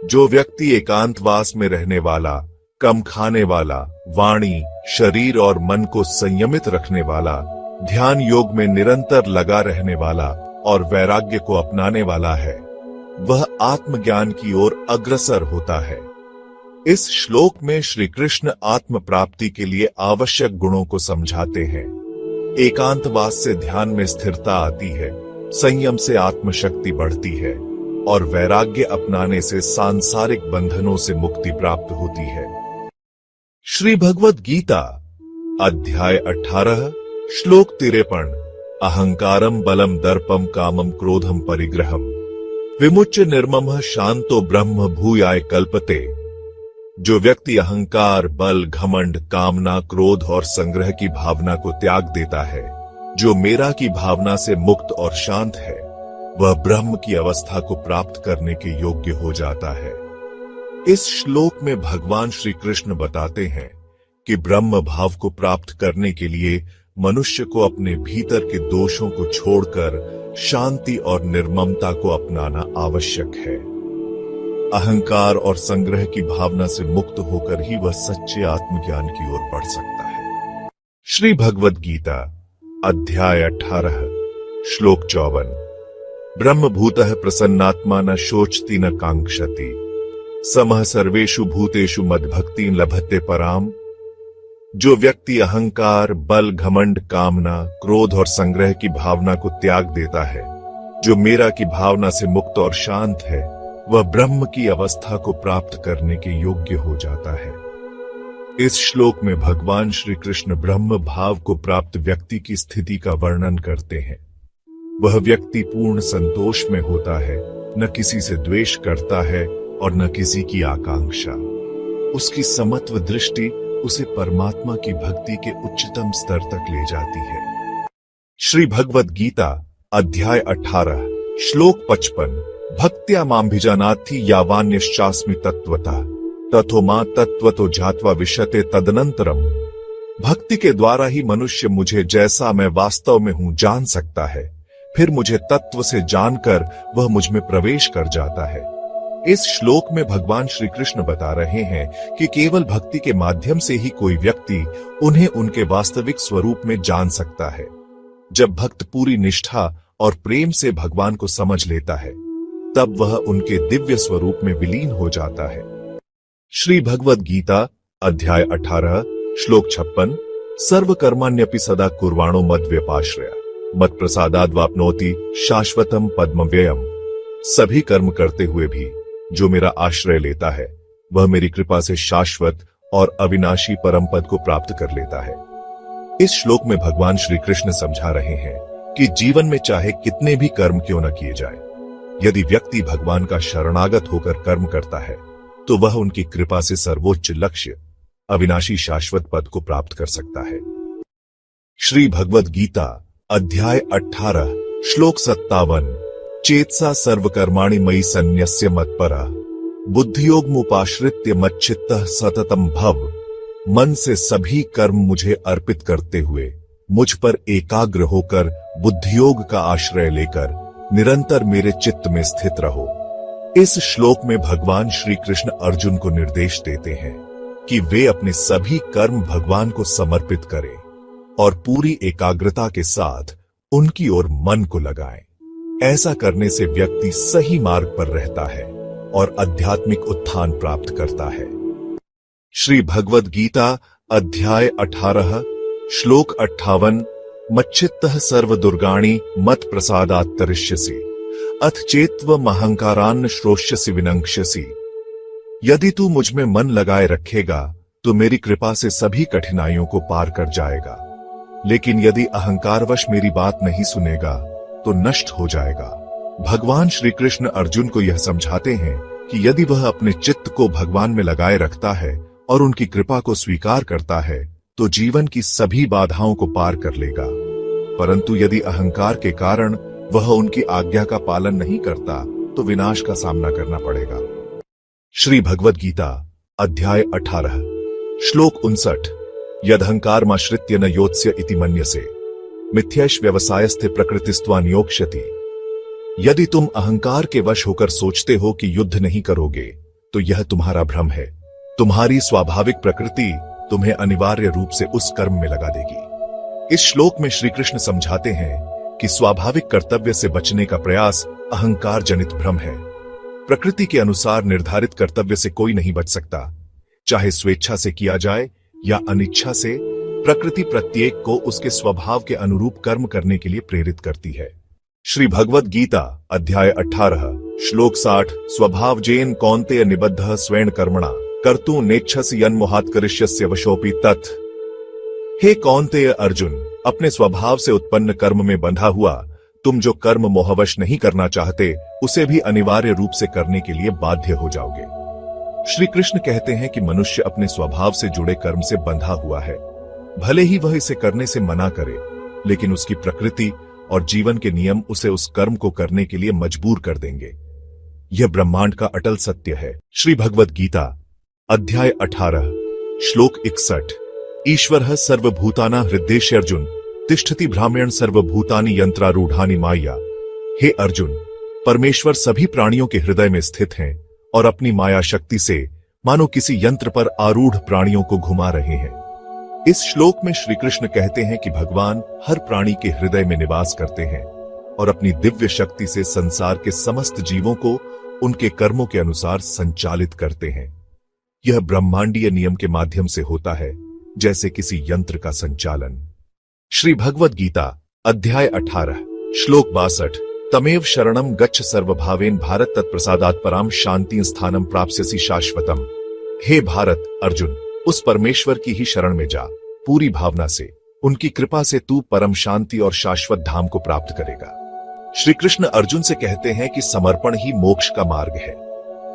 जो व्यक्ति एकांतवास में रहने वाला, कम खाने वाला, वाणी, शरीर और मन को संयमित रखने वाला, ध्यान योग में निरंतर लगा रहने वाला और वैराग्य को अपनाने वाला है, वह आत्मज्ञान की ओर अग्रसर होता है। इस श्लोक में श्री कृष्ण आत्म प्राप्ति के लिए आवश्यक गुणों को समझाते हैं। एकांतवास से ध्यान में स्थिरता आती है, संयम से आत्मशक्ति बढ़ती है और वैराग्य अपनाने से सांसारिक बंधनों से मुक्ति प्राप्त होती है। श्री भगवद गीता अध्याय 18 श्लोक 53 अहंकारम बलम दर्पम कामम क्रोधम परिग्रहम विमुच्य निर्ममः शांतो ब्रह्म भूयाय कल्पते। जो व्यक्ति अहंकार, बल, घमंड, कामना, क्रोध और संग्रह की भावना को त्याग देता है, जो मेरा की भावना से मुक्त और शांत है, वह ब्रह्म की अवस्था को प्राप्त करने के योग्य हो जाता है। इस श्लोक में भगवान श्री कृष्ण बताते हैं कि ब्रह्म भाव को प्राप्त करने के लिए मनुष्य को अपने भीतर के दोषों को छोड़कर शांति और निर्ममता को अपनाना आवश्यक है। अहंकार और संग्रह की भावना से मुक्त होकर ही वह सच्चे आत्मज्ञान की ओर बढ़ सकता है। श्री भगवद गीता अध्याय 18 श्लोक 54 ब्रह्मभूतः प्रसन्नात्मा न शोचति न कांक्षति समः सर्वेषु भूतेषु मद्भक्तिं लभते पराम। जो व्यक्ति अहंकार, बल, घमंड, कामना, क्रोध और संग्रह की भावना को त्याग देता है, जो मेरा की भावना से मुक्त और शांत है, वह ब्रह्म की अवस्था को प्राप्त करने के योग्य हो जाता है। इस श्लोक में भगवान श्री कृष्ण ब्रह्म भाव को प्राप्त व्यक्ति की स्थिति का वर्णन करते हैं। वह व्यक्ति पूर्ण संतोष में होता है, न किसी से द्वेष करता है और न किसी की आकांक्षा। उसकी समत्व दृष्टि उसे परमात्मा की भक्ति के उच्चतम स्तर तक ले जाती है। श्री भगवद गीता अध्याय 18 श्लोक 55 भक्त्या मांभिजानाति यावान्यश्चास्मि तत्वतः तथो मां तत्वतो जात्वा विशते तदनंतरम। भक्ति के द्वारा ही मनुष्य मुझे जैसा मैं वास्तव में हूं जान सकता है, फिर मुझे तत्व से जानकर वह मुझ में प्रवेश कर जाता है। इस श्लोक में भगवान श्री कृष्ण बता रहे हैं कि केवल भक्ति के माध्यम से ही कोई व्यक्ति उन्हें उनके वास्तविक स्वरूप में जान सकता है। जब भक्त पूरी निष्ठा और प्रेम से भगवान को समझ लेता है, तब वह उनके दिव्य स्वरूप में विलीन हो जाता है। श्री भगवद गीता अध्याय 18 श्लोक 56 सर्वकर्माण्यपि सदा कुर्वाणो मद्व्यपाश्रय मत्प्रसादाद्वाप्नोति शाश्वतम पद्मव्ययम्। सभी कर्म करते हुए भी जो मेरा आश्रय लेता है, वह मेरी कृपा से शाश्वत और अविनाशी परम पद को प्राप्त कर लेता है। इस श्लोक में भगवान श्री कृष्ण समझा रहे हैं कि जीवन में चाहे कितने भी कर्म क्यों न किए जाए, यदि व्यक्ति भगवान का शरणागत होकर कर्म करता है, तो वह उनकी कृपा से सर्वोच्च लक्ष्य अविनाशी शाश्वत पद को प्राप्त कर सकता है। श्री भगवद गीता अध्याय 18 श्लोक 57 चेतसा सर्वकर्माणि मयि सन्न्यस्य मत्परः बुद्धियोगमुपाश्रित्य मच्चित्तः सततम भव। मन से सभी कर्म मुझे अर्पित करते हुए मुझ पर एकाग्र होकर बुद्धियोग का आश्रय लेकर निरंतर मेरे चित्त में स्थित रहो। इस श्लोक में भगवान श्री कृष्ण अर्जुन को निर्देश देते हैं कि वे अपने सभी कर्म भगवान को समर्पित करें और पूरी एकाग्रता के साथ उनकी ओर मन को लगाएं। ऐसा करने से व्यक्ति सही मार्ग पर रहता है और आध्यात्मिक उत्थान प्राप्त करता है। श्री भगवद गीता अध्याय 18 श्लोक 58 मच्चित्तः सर्व दुर्गाणि मत प्रसादात् तरिष्यसि अथ चेत्व महंकारान्न श्रोष्यसि विनंक्ष्यसि। यदि तू मुझ में मन लगाए रखेगा तो मेरी कृपा से सभी कठिनाइयों को पार कर जाएगा, लेकिन यदि अहंकारवश मेरी बात नहीं सुनेगा तो नष्ट हो जाएगा। भगवान श्री कृष्ण अर्जुन को यह समझाते हैं कि यदि वह अपने चित्त को भगवान में लगाए रखता है और उनकी कृपा को स्वीकार करता है तो जीवन की सभी बाधाओं को पार कर लेगा, परंतु यदि अहंकार के कारण वह उनकी आज्ञा का पालन नहीं करता तो विनाश का सामना करना पड़ेगा। श्री भगवद गीता अध्याय 18 श्लोक 59 यदहंकारमाश्रित्य न योत्स्य इति मन्यसे मिथ्यैष व्यवसायस्थे प्रकृतिस्त्वान् योक्ष्यति। यदि तुम अहंकार के वश होकर सोचते हो कि युद्ध नहीं करोगे तो यह तुम्हारा भ्रम है। तुम्हारी स्वाभाविक प्रकृति तुम्हें अनिवार्य रूप से उस कर्म में लगा देगी। इस श्लोक में श्री कृष्ण समझाते हैं कि स्वाभाविक कर्तव्य से बचने का प्रयास अहंकार जनित भ्रम है। प्रकृति के अनुसार निर्धारित कर्तव्य से कोई नहीं बच सकता, चाहे स्वेच्छा से किया जाए या अनिच्छा से। प्रकृति प्रत्येक को उसके स्वभाव के अनुरूप कर्म करने के लिए प्रेरित करती है। श्री भगवद गीता अध्याय 18 श्लोक 60 स्वभावजेन कौन्तेय निबद्धः स्वेन कर्मणा कर्तु नेच्छसि यन्मोहात् करिष्यस्य वशोऽपि तत्। हे कौन्तेय अर्जुन, अपने स्वभाव से उत्पन्न कर्म में बंधा हुआ तुम जो कर्म मोहवश नहीं करना चाहते उसे भी अनिवार्य रूप से करने के लिए बाध्य हो जाओगे। श्री कृष्ण कहते हैं कि मनुष्य अपने स्वभाव से जुड़े कर्म से बंधा हुआ है। भले ही वह इसे करने से मना करे, लेकिन उसकी प्रकृति और जीवन के नियम उसे उस कर्म को करने के लिए मजबूर कर देंगे। यह ब्रह्मांड का अटल सत्य है। श्री भगवद गीता अध्याय 18 श्लोक 61 ईश्वरः सर्वभूतानां हृद्देशे अर्जुन तिष्ठति भ्राम्यण सर्वभूतानि यंत्रारूढ़ानि माया। हे अर्जुन, परमेश्वर सभी प्राणियों के हृदय में स्थित हैं और अपनी माया शक्ति से मानो किसी यंत्र पर आरूढ़ प्राणियों को घुमा रहे हैं। इस श्लोक में श्री कृष्ण कहते हैं कि भगवान हर प्राणी के हृदय में निवास करते हैं और अपनी दिव्य शक्ति से संसार के समस्त जीवों को उनके कर्मों के अनुसार संचालित करते हैं। यह ब्रह्मांडीय नियम के माध्यम से होता है, जैसे किसी यंत्र का संचालन। श्री भगवद गीता अध्याय 18 श्लोक 62 तमेव शरणम गच्छ सर्वभावेन भारत तत्प्रसादात् पराम शांति स्थानम प्राप्स्यसि शाश्वतम। हे भारत अर्जुन, उस परमेश्वर की ही शरण में जा, पूरी भावना से। उनकी कृपा से तू परम शांति और शाश्वत धाम को प्राप्त करेगा। श्री कृष्ण अर्जुन से कहते हैं कि समर्पण ही मोक्ष का मार्ग है।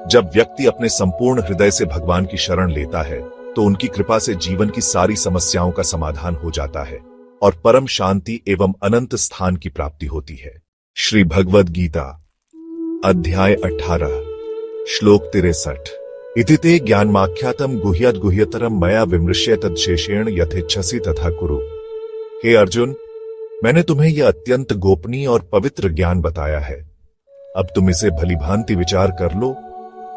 जब व्यक्ति अपने संपूर्ण हृदय से भगवान की शरण लेता है तो उनकी कृपा से जीवन की सारी समस्याओं का समाधान हो जाता है और परम शांति एवं अनंत स्थान की प्राप्ति होती है। श्री भगवद गीता अध्याय 18 श्लोक 63 इति ते ज्ञानमाख्यातम गुह्यात् गुह्यतरम मया विमृश्य तद्शेषेण यथेच्छसि तथा कुरु। हे अर्जुन, मैंने तुम्हें यह अत्यंत गोपनीय और पवित्र ज्ञान बताया है। अब तुम इसे भलीभांति विचार कर लो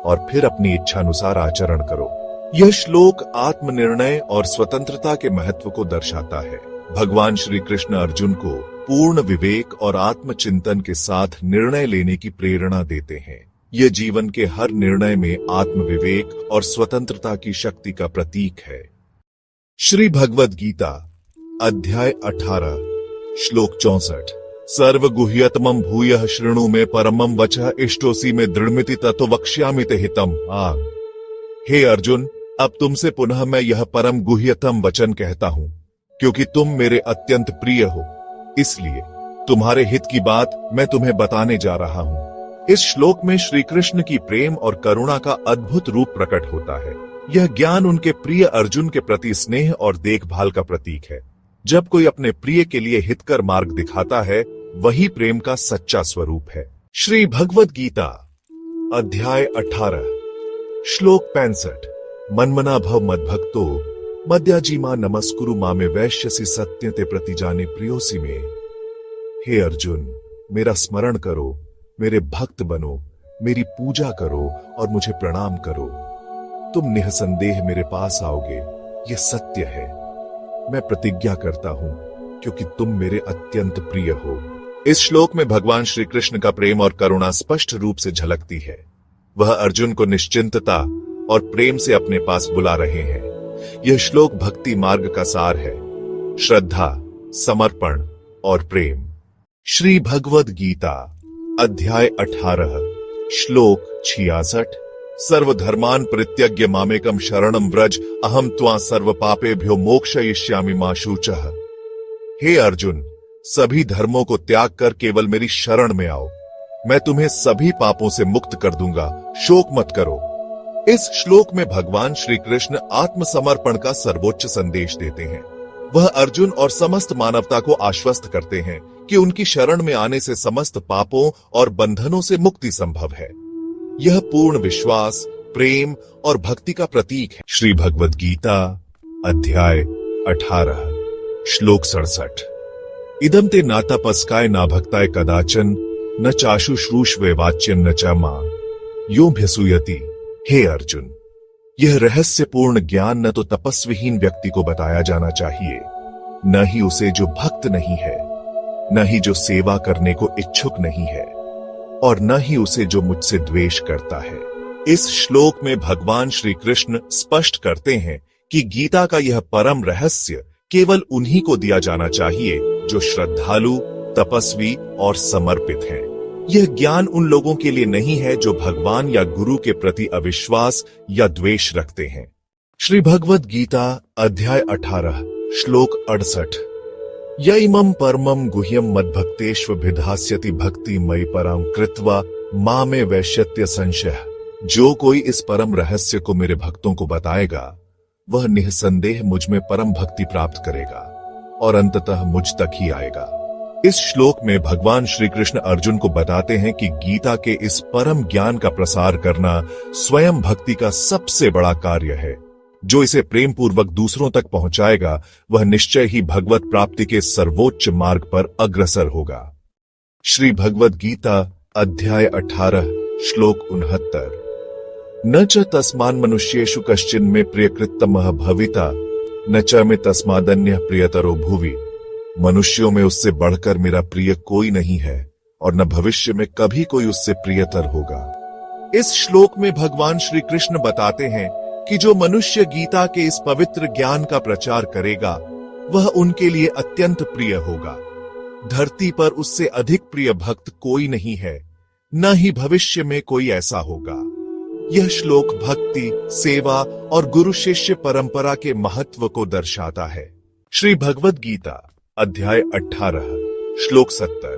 और फिर अपनी इच्छानुसार आचरण करो। यह श्लोक आत्मनिर्णय और स्वतंत्रता के महत्व को दर्शाता है। भगवान श्री कृष्ण अर्जुन को पूर्ण विवेक और आत्मचिंतन के साथ निर्णय लेने की प्रेरणा देते हैं। यह जीवन के हर निर्णय में आत्मविवेक और स्वतंत्रता की शक्ति का प्रतीक है। श्री भगवद गीता अध्याय 18 श्लोक 64 सर्वगुह्यतमं भूयः शृणु मे परमं वचः इष्टोसी में दृढ़मिति ततो वक्ष्यामि ते हितम्। हे अर्जुन, अब तुमसे पुनः मैं यह परम गुह्यतम वचन कहता हूं, क्योंकि तुम मेरे अत्यंत प्रिय हो, इसलिए तुम्हारे हित की बात मैं तुम्हें बताने जा रहा हूं। इस श्लोक में श्री कृष्ण की प्रेम और करुणा का अद्भुत रूप प्रकट होता है। यह ज्ञान उनके प्रिय अर्जुन के प्रति स्नेह और देखभाल का प्रतीक है। जब कोई अपने प्रिय के लिए हितकर मार्ग दिखाता है, वही प्रेम का सच्चा स्वरूप है। श्री भगवद गीता अध्याय 18 श्लोक 65 मन्मना भव मद्भक्तो मद्याजीमा नमस्कुरु मामे वैश्यसि सत्यते प्रतिजाने प्रियोसी में। हे अर्जुन, मेरा स्मरण करो, मेरे भक्त बनो, मेरी पूजा करो और मुझे प्रणाम करो। तुम निःसंदेह मेरे पास आओगे, यह सत्य है। मैं प्रतिज्ञा करता हूं क्योंकि तुम मेरे अत्यंत प्रिय हो। इस श्लोक में भगवान श्री कृष्ण का प्रेम और करुणा स्पष्ट रूप से झलकती है। वह अर्जुन को निश्चिंतता और प्रेम से अपने पास बुला रहे हैं। यह श्लोक भक्ति मार्ग का सार है, श्रद्धा, समर्पण और प्रेम। श्री भगवद गीता अध्याय 18 श्लोक 66। सर्वधर्मान् परित्यज्य मामेकं शरणं व्रज अहम त्वा सर्व पापेभ्यो मोक्षयिष्यामि मा शुचः। हे अर्जुन, सभी धर्मों को त्याग कर केवल मेरी शरण में आओ, मैं तुम्हें सभी पापों से मुक्त कर दूंगा, शोक मत करो। इस श्लोक में भगवान श्री कृष्ण आत्मसमर्पण का सर्वोच्च संदेश देते हैं। वह अर्जुन और समस्त मानवता को आश्वस्त करते हैं कि उनकी शरण में आने से समस्त पापों और बंधनों से मुक्ति संभव है। यह पूर्ण विश्वास, प्रेम और भक्ति का प्रतीक है। श्री भगवद गीता अध्याय 18 श्लोक 67। इदम ते ना तपस्काय ना भक्ताय कदाचन न चाशुश्रूषवे वाच्यं न च मां योऽभ्यसूयति। हे अर्जुन, यह रहस्यपूर्ण ज्ञान न तो तपस्विहीन व्यक्ति को बताया जाना चाहिए, न ही उसे जो भक्त नहीं है, न ही जो सेवा करने को इच्छुक नहीं है, और न ही उसे जो मुझसे द्वेष करता है। इस श्लोक में भगवान श्री कृष्ण स्पष्ट करते हैं कि गीता का यह परम रहस्य केवल उन्हीं को दिया जाना चाहिए जो श्रद्धालु, तपस्वी और समर्पित हैं। यह ज्ञान उन लोगों के लिए नहीं है जो भगवान या गुरु के प्रति अविश्वास या द्वेष रखते हैं। श्री भगवद गीता अध्याय 18 श्लोक 68। य इमं परमं गुह्यं मद्भक्तेष्वभिधास्यति भक्ति मयि परां कृत्वा मामे वैश्यत्य संशयः। जो कोई इस परम रहस्य को मेरे भक्तों को बताएगा, वह निःसंदेह मुझ में परम भक्ति प्राप्त करेगा और अंततः मुझ तक ही आएगा। इस श्लोक में भगवान श्री कृष्ण अर्जुन को बताते हैं कि गीता के इस परम ज्ञान का प्रसार करना स्वयं भक्ति का सबसे बड़ा कार्य है। जो इसे प्रेम पूर्वक दूसरों तक पहुंचाएगा, वह निश्चय ही भगवत प्राप्ति के सर्वोच्च मार्ग पर अग्रसर होगा। श्री भगवद गीता अध्याय 18 श्लोक 69। न च तस्मान् मनुष्येषु कश्चिन् मे प्रियकृत्तमः भविता न च मे तस्मादन्यः प्रियतरो भुवि। मनुष्यों में उससे बढ़कर मेरा प्रिय कोई नहीं है और न भविष्य में कभी कोई उससे प्रियतर होगा। इस श्लोक में भगवान श्री कृष्ण बताते हैं कि जो मनुष्य गीता के इस पवित्र ज्ञान का प्रचार करेगा, वह उनके लिए अत्यंत प्रिय होगा। धरती पर उससे अधिक प्रिय भक्त कोई नहीं है, न ही भविष्य में कोई ऐसा होगा। यह श्लोक भक्ति, सेवा और गुरु शिष्य परंपरा के महत्व को दर्शाता है। श्री भगवद गीता अध्याय 18 श्लोक 70।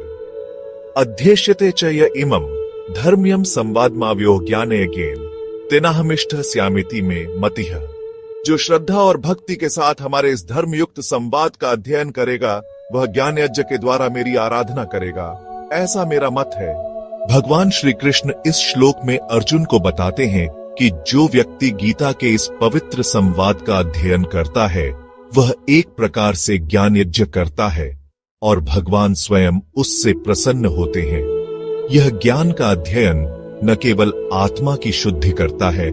अध्येष्यते च य इमं धर्म्यं संवादमाव्यो ज्ञानयज्ञेन तेनाहमिष्ठ स्यामिति में मतिः। जो श्रद्धा और भक्ति के साथ हमारे इस धर्मयुक्त संवाद का अध्ययन करेगा, वह ज्ञान यज्ञ के द्वारा मेरी आराधना करेगा, ऐसा मेरा मत है। भगवान श्री कृष्ण इस श्लोक में अर्जुन को बताते हैं कि जो व्यक्ति गीता के इस पवित्र संवाद का अध्ययन करता है, वह एक प्रकार से ज्ञान यज्ञ करता है और भगवान स्वयं उससे प्रसन्न होते हैं। यह ज्ञान का अध्ययन न केवल आत्मा की शुद्धि करता है,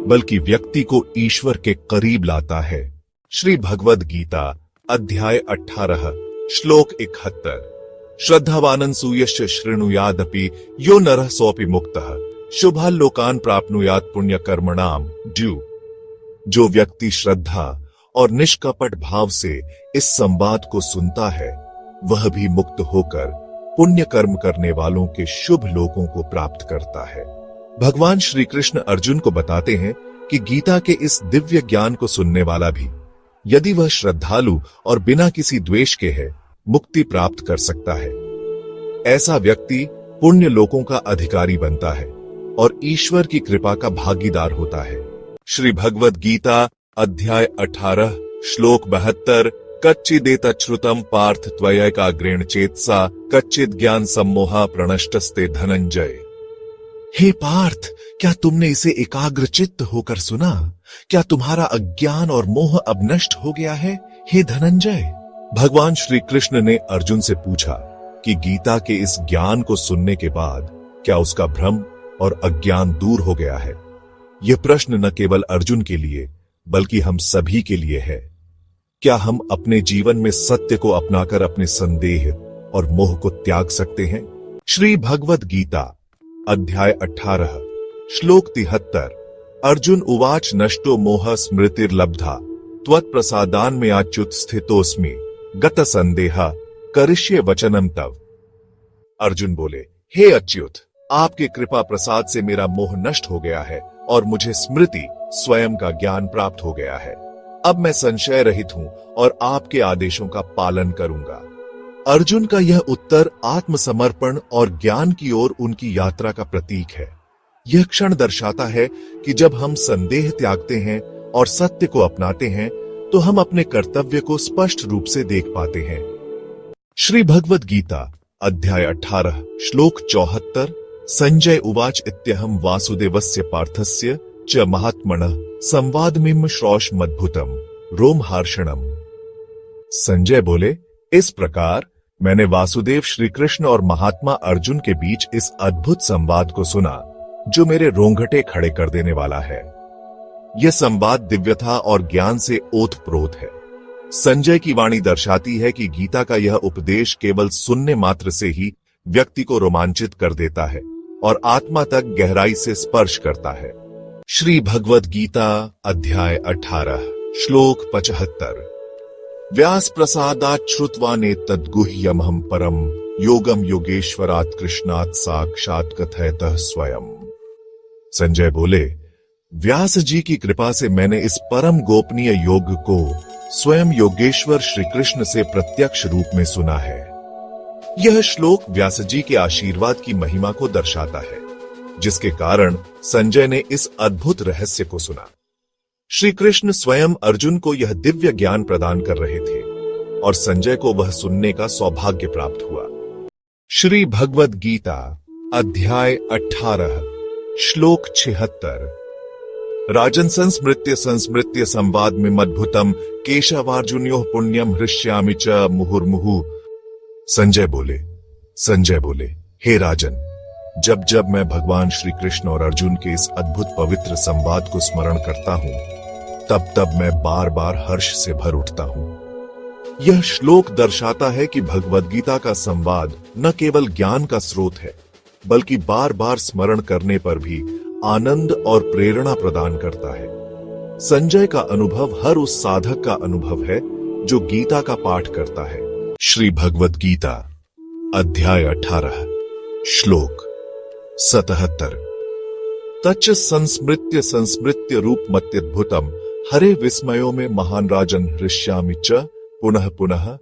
बल्कि व्यक्ति को ईश्वर के करीब लाता है। श्री भगवद गीता अध्याय 18 श्लोक 71। श्रद्धावानन् सूयश्च शृणुयादपि यो नरः सोऽपि मुक्तः शुभान् लोकान् प्राप्नुयात् पुण्यकर्मणाम् ड्यू। जो व्यक्ति श्रद्धा और निष्कपट भाव से इस संवाद को सुनता है, वह भी मुक्त होकर पुण्य कर्म करने वालों के शुभ लोकों को प्राप्त करता है। भगवान श्री कृष्ण अर्जुन को बताते हैं कि गीता के इस दिव्य ज्ञान को सुनने वाला भी, यदि वह श्रद्धालु और बिना किसी द्वेष के है, मुक्ति प्राप्त कर सकता है। ऐसा व्यक्ति पुण्य लोकों का अधिकारी बनता है और ईश्वर की कृपा का भागीदार होता है। श्री भगवद गीता अध्याय 18 श्लोक 72। कच्चिदेतच्छ्रुतम् पार्थ त्वयैकाग्रेण चेतसा कच्चित् ज्ञान सम्मोहा प्रणष्टस्ते धनंजय। हे पार्थ, क्या तुमने इसे एकाग्रचित्त होकर सुना? क्या तुम्हारा अज्ञान और मोह अब नष्ट हो गया है, हे धनंजय? भगवान श्री कृष्ण ने अर्जुन से पूछा कि गीता के इस ज्ञान को सुनने के बाद क्या उसका भ्रम और अज्ञान दूर हो गया है। यह प्रश्न न केवल अर्जुन के लिए बल्कि हम सभी के लिए है। क्या हम अपने जीवन में सत्य को अपनाकर अपने संदेह और मोह को त्याग सकते हैं? श्री भगवद गीता अध्याय 18 श्लोक 73 अर्जुन उवाच नष्टो मोह स्मृतिर्लब्धा त्वत्प्रसादान में अच्युत स्थितोस्मि गत संदेहा करिष्ये वचनम तव। अर्जुन बोले, हे अच्युत, आपके कृपा प्रसाद से मेरा मोह नष्ट हो गया है और मुझे स्मृति स्वयं का ज्ञान प्राप्त हो गया है। अब मैं संशय रहित हूं और आपके आदेशों का पालन करूंगा। अर्जुन का यह उत्तर आत्मसमर्पण और ज्ञान की ओर उनकी यात्रा का प्रतीक है। यह क्षण दर्शाता है कि जब हम संदेह त्यागते हैं और सत्य को अपनाते हैं तो हम अपने कर्तव्य को स्पष्ट रूप से देख पाते हैं। श्री भगवद गीता अध्याय 18 श्लोक 74 संजय उवाच इत्यहम वासुदेवस्य पार्थस्य च महात्मनः संवादमिम श्रौषमद्भुतम रोमहर्षणम। संजय बोले, इस प्रकार मैंने वासुदेव श्री कृष्ण और महात्मा अर्जुन के बीच इस अद्भुत संवाद को सुना जो मेरे रोंगटे खड़े कर देने वाला है। यह संवाद दिव्यता और ज्ञान से ओतप्रोत है। संजय की वाणी दर्शाती है कि गीता का यह उपदेश केवल सुनने मात्र से ही व्यक्ति को रोमांचित कर देता है और आत्मा तक गहराई से स्पर्श करता है। श्री भगवद गीता अध्याय 18 श्लोक 75 व्यास प्रसादात् श्रुत्वा नेतद्गुह्यमहं परम योगम योगेश्वरात् कृष्णात् साक्षात् कथयतः स्वयं। संजय बोले, व्यास जी की कृपा से मैंने इस परम गोपनीय योग को स्वयं योगेश्वर श्री कृष्ण से प्रत्यक्ष रूप में सुना है। यह श्लोक व्यास जी के आशीर्वाद की महिमा को दर्शाता है, जिसके कारण संजय ने इस अद्भुत रहस्य को सुना। श्री कृष्ण स्वयं अर्जुन को यह दिव्य ज्ञान प्रदान कर रहे थे और संजय को वह सुनने का सौभाग्य प्राप्त हुआ। श्री भगवद गीता अध्याय 18 श्लोक 76 राजन संस्मृत्य संवाद में मद्भुतम केशवार्जुन्योः पुण्यम हृष्यामि च मुहुर्मुहु। संजय बोले, हे राजन, जब जब मैं भगवान श्री कृष्ण और अर्जुन के इस अद्भुत पवित्र संवाद को स्मरण करता हूं, तब तब मैं बार बार हर्ष से भर उठता हूं। यह श्लोक दर्शाता है कि भगवद गीता का संवाद न केवल ज्ञान का स्रोत है, बल्कि बार बार स्मरण करने पर भी आनंद और प्रेरणा प्रदान करता है। संजय का अनुभव हर उस साधक का अनुभव है जो गीता का पाठ करता है। श्री भगवद गीता अध्याय 18 श्लोक 77 तच्च संस्मृत्य रूपमत्यद्भुतम हरे विस्मयो में महान राजन हृष्यामि च पुनः पुनः।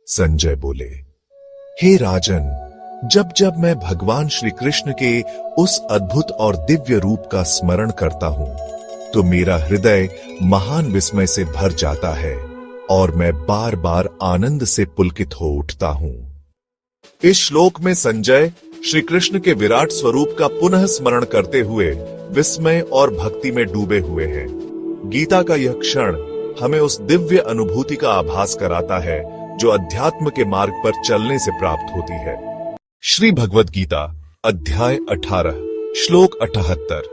संजय बोले, हे राजन, जब जब मैं भगवान श्री कृष्ण के उस अद्भुत और दिव्य रूप का स्मरण करता हूं, तो मेरा हृदय महान विस्मय से भर जाता है और मैं बार बार आनंद से पुलकित हो उठता हूं। इस श्लोक में संजय श्री कृष्ण के विराट स्वरूप का पुनः स्मरण करते हुए विस्मय और भक्ति में डूबे हुए हैं। गीता का यह क्षण हमें उस दिव्य अनुभूति का आभास कराता है जो अध्यात्म के मार्ग पर चलने से प्राप्त होती है। श्री भगवद गीता अध्याय 18 श्लोक 78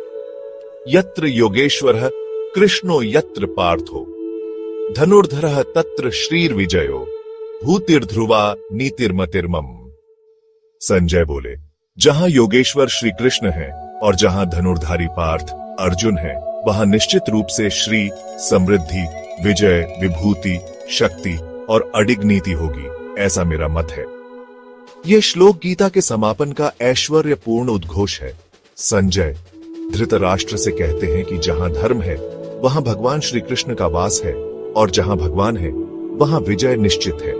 यत्र योगेश्वरः कृष्णो यत्र पार्थो धनुर्धरः तत्र श्रीर्विजयो भूतिर्ध्रुवा नीतिर्मतिर्मम। संजय बोले, जहां योगेश्वर श्री कृष्ण है और जहां धनुर्धारी पार्थ अर्जुन है, वहां निश्चित रूप से श्री, समृद्धि, विजय, विभूति, शक्ति और अडिग नीति होगी, ऐसा मेरा मत है। यह श्लोक गीता के समापन का ऐश्वर्यपूर्ण उद्घोष है। संजय धृतराष्ट्र से कहते हैं कि जहां धर्म है वहां भगवान श्री कृष्ण का वास है और जहां भगवान है वहां विजय निश्चित है।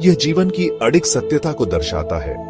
यह जीवन की अडिग सत्यता को दर्शाता है।